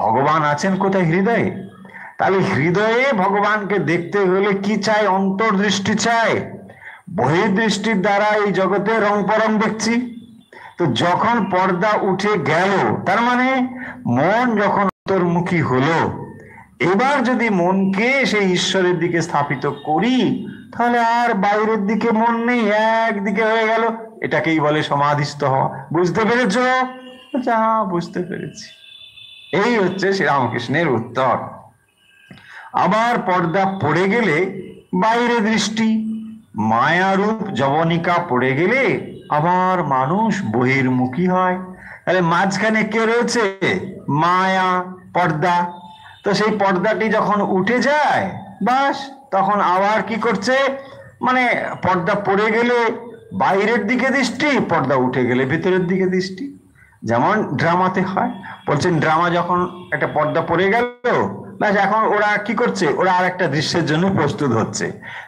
ভগবান আছেন কোথায়, হৃদয়ে। তাহলে হৃদয়ে ভগবানকে দেখতে হলে কি চাই, অন্তর্দৃষ্টি চাই। বহির্দৃষ্টির দ্বারা এই জগতে রং পরং দেখছি। তো যখন পর্দা উঠে গেল, তার মানে মন যখন অন্তর্মুখী হলো, এবার যদি মনকে সেই ঈশ্বরের দিকে স্থাপিত করি, তাহলে আর বাইরের দিকে মন নেই, একদিকে হয়ে গেল। এটাকেই বলে সমাধিস্থ হওয়া। বুঝতে পেরেছ? যা, বুঝতে পেরেছি। এই হচ্ছে শ্রীরামকৃষ্ণের উত্তর। আবার পর্দা পড়ে গেলে বাইরে দৃষ্টি, মায়ারূপ যবনিকা পড়ে গেলে আবার মানুষ বহির্মুখী হয়। তাহলে মাঝখানে কে রয়েছে, মায়া, পর্দা। তো সেই পর্দাটি যখন উঠে যায়, বাস তখন আবার কি করছে, মানে পর্দা পড়ে গেলে বাইরের দিকে দৃষ্টি, পর্দা উঠে গেলে ভিতরের দিকে দৃষ্টি। যেমন ড্রামাতে হয়, বলছেন ড্রামা যখন একটা পর্দা পড়ে গেল, ব্যাস এখন ওরা কি করছে, ওরা আর একটা দৃশ্যের জন্য প্রস্তুত হচ্ছে।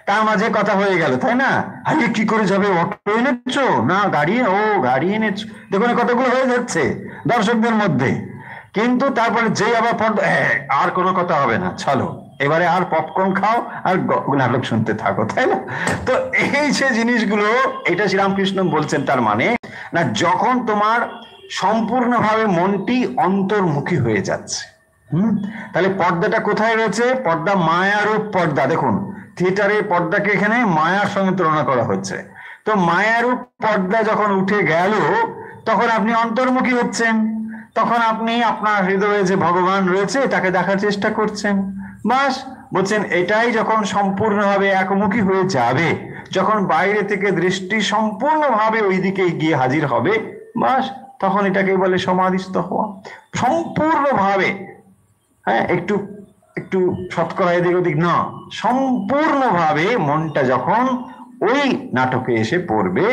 তার মাঝে কথা হয়ে গেল, তাই না, আরে কি করে যাবে, অটো এনেছো না গাড়ি, ও গাড়ি এনেছো, দেখুন কতগুলো হয়ে যাচ্ছে দর্শকদের মধ্যে। কিন্তু তারপরে যেই আবার পর্দা, আর কোনো কথা হবে না, চলো এবারে আর পপকর্ন খাও আর নাটক শুনতে থাকো, তাই না। তো এই যে জিনিসগুলো, এটা শ্রীরামকৃষ্ণ বলছেন। তার মানে না, যখন তোমার সম্পূর্ণভাবে মনটি অন্তর্মুখী হয়ে যাচ্ছে, তাহলে পর্দাটা কোথায় রয়েছে, পর্দা মায়ারূপ পর্দা। দেখুন থিয়েটারে পর্দাকে এখানে মায়ার সঙ্গে তুলনা করা হচ্ছে। তো মায়ারূপ পর্দা যখন উঠে গেল, তখন আপনি অন্তর্মুখী হচ্ছেন, তখন আপনি আপনার হৃদয়ে যে ভগবান রয়েছে তাকে দেখার চেষ্টা করছেন। বাস, বলছেন এটাই যখন সম্পূর্ণভাবে একমুখী হয়ে যাবে, যখন বাইরে থেকে দৃষ্টি সম্পূর্ণভাবে ওই দিকে গিয়ে হাজির হবে, বাস তখন এটাকে বলে সমাধিস্থ হওয়া। সম্পূর্ণভাবে, হ্যাঁ, একটু একটু শতকরা এদিক ওদিক না, সম্পূর্ণভাবে মনটা যখন ওই নাটকে এসে পড়বে,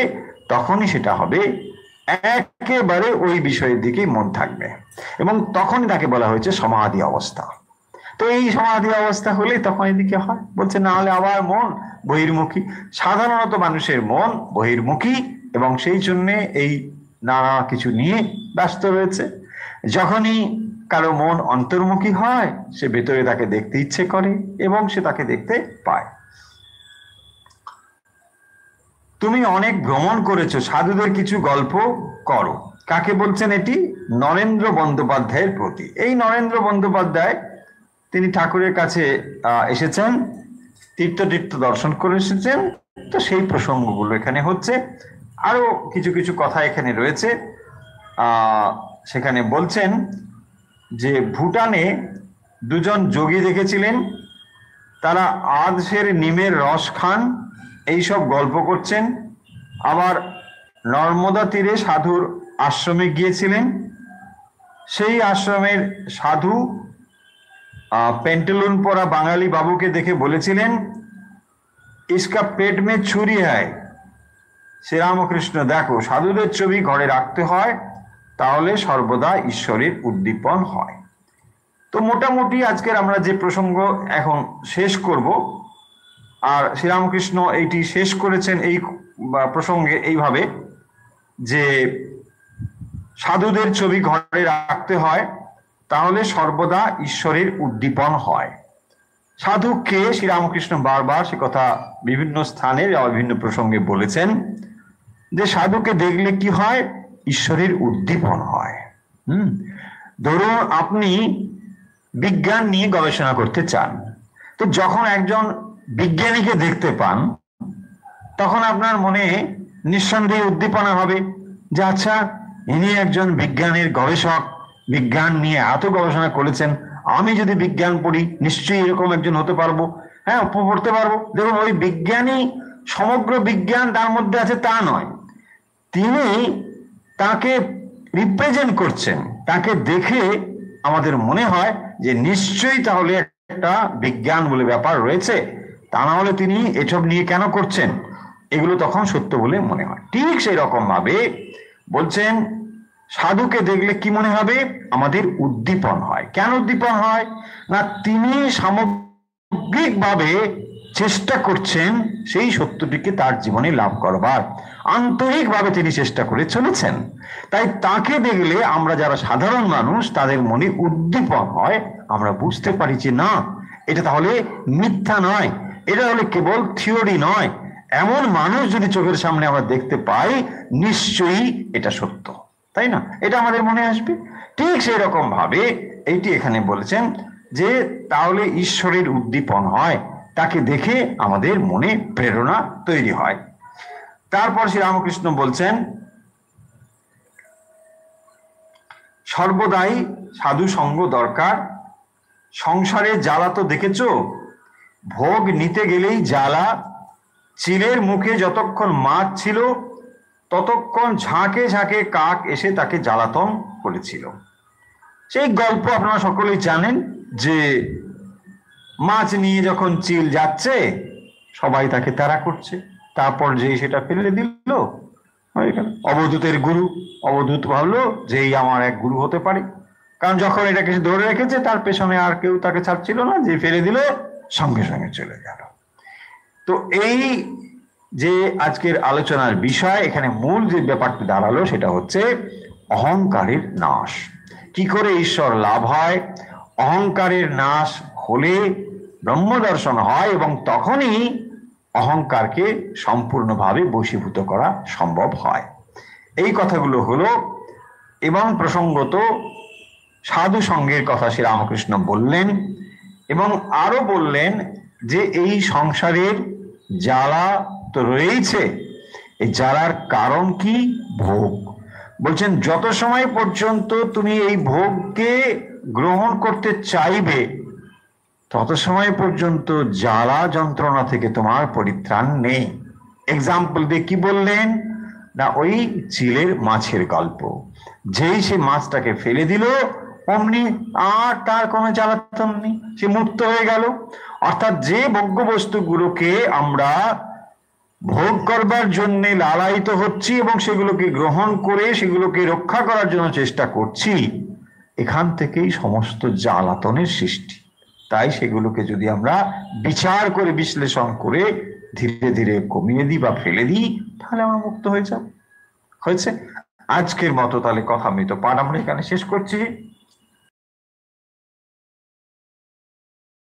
তখনই সেটা হবে একেবারে ওই বিষয়ের দিকেই মন থাকবে, এবং তখন তাকে বলা হয়েছে সমাধি অবস্থা। তো এই সমাধি অবস্থা হলে তখন এদিকে হয়, বলছে না হলে আবার মন বহির্মুখী। সাধারণত মানুষের মন বহির্মুখী, এবং সেই জন্য এই নানা কিছু নিয়ে ব্যস্ত রয়েছে। যখনই কারো মন অন্তর্মুখী হয়, সে ভেতরে তাকে দেখতে ইচ্ছে করে এবং সে তাকে দেখতে পায়। তুমি অনেক ভ্রমণ করেছো, সাধুদের কিছু গল্প করো। কাকে বলছেন এটি? নরেন্দ্র বন্দ্যোপাধ্যায়ের প্রতি। এই নরেন্দ্র বন্দ্যোপাধ্যায়, তিনি ঠাকুরের কাছে এসেছেন, তীর্থ তীর্থ দর্শন করে এসেছেন। তো সেই প্রসঙ্গগুলো এখানে হচ্ছে। আরো কিছু কিছু কথা এখানে রয়েছে। সেখানে বলছেন যে ভুটানে দুজন যোগী দেখেছিলেন, তারা আধসের নিমের রস খান, এইসব গল্প করছেন। আবার নর্মদা তীরে সাধুর আশ্রমে গিয়েছিলেন। সেই আশ্রমের সাধু পেন্টেলুন পরা বাঙালি বাবুকে দেখে বলেছিলেন, ইসকা পেট মে ছুরি হ্যায়। শ্রীরামকৃষ্ণ, দেখো, সাধুদের ছবি ঘরে রাখতে হয়, তাহলে সর্বদা ঈশ্বরের উদ্দীপন হয়। তো মোটামুটি আজকের আমরা যে প্রসঙ্গ এখন শেষ করব, আর শ্রীরামকৃষ্ণ এইটি শেষ করেছেন এই প্রসঙ্গে এইভাবে যে সাধুদের ছবি ঘরে রাখতে হয়, তাহলে সর্বদা ঈশ্বরের উদ্দীপন হয়। সাধু কে? শ্রীরামকৃষ্ণ বারবার সে কথা বিভিন্ন স্থানে বিভিন্ন প্রসঙ্গে বলেছেন যে সাধুকে দেখলে কি হয়? ঈশ্বরের উদ্দীপন হয়। ধরুন আপনি বিজ্ঞান নিয়ে গবেষণা করতে চান, তো যখন একজন বিজ্ঞানীকে দেখতে পান, তখন আপনার মনে নিঃসন্দেহে উদ্দীপনা হবে যে আচ্ছা, ইনি একজন বিজ্ঞানের গবেষক, বিজ্ঞান নিয়ে এত গবেষণা করেছেন, আমি যদি বিজ্ঞান পড়ি নিশ্চয়ই এরকম একজন হতে পারবো, হ্যাঁ, পড়তে পারবো। দেখুন, ওই বিজ্ঞানী সমগ্র বিজ্ঞান তার মধ্যে আছে তা নয়, তিনি তাকে রিপ্রেজেন্ট করছেন। তাকে দেখে আমাদের মনে হয় যে নিশ্চয়ই তাহলে একটা বিজ্ঞান বলে ব্যাপার রয়েছে, তা না হলে তিনি এসব নিয়ে কেন করছেন, এগুলো তখন সত্য বলে মনে হয়। ঠিক সেই রকম ভাবে বলছেন, সাধুকে দেখলে কি মনে হবে? আমাদের উদ্দীপন হয়। কেন উদ্দীপন হয়? না, তিনি সামগ্রিকভাবে চেষ্টা করছেন সেই সত্যটিকে তার জীবনে লাভ করবার, আন্তরিকভাবে তিনি চেষ্টা করে চলেছেন। তাই তাকে দেখলে আমরা যারা সাধারণ মানুষ, তাদের মনে উদ্দীপন হয়। আমরা বুঝতে পারি যে না, এটা তাহলে মিথ্যা নয়, এটা তাহলে কেবল থিওরি নয়। এমন মানুষ যদি চোখের সামনে আমরা দেখতে পাই, নিশ্চয়ই এটা সত্য, তাই না? এটা আমাদের মনে আসবে। ঠিক সেই রকম ভাবে এইটি এখানে বলেছেন যে তাহলে ঈশ্বরের উদ্দীপন হয়, তাকে দেখে আমাদের মনে প্রেরণা তৈরি হয়। তারপর শ্রীরামকৃষ্ণ বলছেন, সর্বদাই সাধু সঙ্গ দরকার। সংসারে জ্বালা তো দেখেছো, ভোগ নিতে গেলেই জ্বালা। চিলের মুখে যতক্ষণ মাছ ছিল, ততক্ষণ ঝাঁকে ঝাঁকে কাক এসে তাকে জ্বালাতন করেছিল। সেই গল্প আপনারা সকলেই জানেন যে মাছ নিয়ে যখন চিল যাচ্ছে, সবাই তাকে তাড়া করছে, তারপর যেই সেটা ফেলে দিল, অবধূতের গুরু। অবধূত ভাবলো যে এই আমার এক গুরু হতে পারে, কারণ যখন এটাকে ধরে রেখেছে তার পেছনে আর কেউ তাকে ছাড়ছিল না, যে ফেলে দিল সঙ্গে সঙ্গে চলে গেল। তো এই যে আজকের আলোচনার বিষয়, এখানে মূল যে ব্যাপারটি দাঁড়ালো সেটা হচ্ছে অহংকারের নাশ। কি করে ঈশ্বর লাভ হয়? অহংকারের নাশ হলে ব্রহ্মদর্শন হয়, এবং তখনই অহংকারকে সম্পূর্ণভাবে বশীভূত করা সম্ভব হয়। এই কথাগুলো হলো। এবং প্রসঙ্গত সাধু সঙ্গের কথা শ্রীরামকৃষ্ণ বললেন, এবং আরো বললেন যে এই সংসারের জ্বালা তো রয়েছে, এই জ্বালার কারণ কি? ভোগ। বলছেন যত সময় পর্যন্ত তুমি এই ভোগকে গ্রহণ করতে চাইবে, তত সময় পর্যন্ত জ্বালা যন্ত্রণা থেকে তোমার পরিত্রাণ নেই। এক্সাম্পল দিয়ে কি বললেন? না, ওই চিলের মাছের গল্প। যেই সে মাছটাকে ফেলে দিল, অমনি আর তার কোনো জ্বালাতন নেই, সে মুক্ত হয়ে গেল। অর্থাৎ যে ভোগ্য বস্তুগুলোকে আমরা ভোগ করবার জন্য লালায়িত হচ্ছি এবং সেগুলোকে গ্রহণ করে সেগুলোকে রক্ষা করার জন্য চেষ্টা করছি, এখান থেকেই সমস্ত জ্বালাতনের সৃষ্টি। তাই সেগুলোকে যদি আমরা বিচার করে বিশ্লেষণ করে ধীরে ধীরে কমিয়ে দিই বা ফেলে দিই, তাহলে আমরা মুক্ত হয়ে যাব। হয়েছে। আজকের মতো তাহলে কথা, আমি তো পাঠ আমরা এখানে শেষ করছি।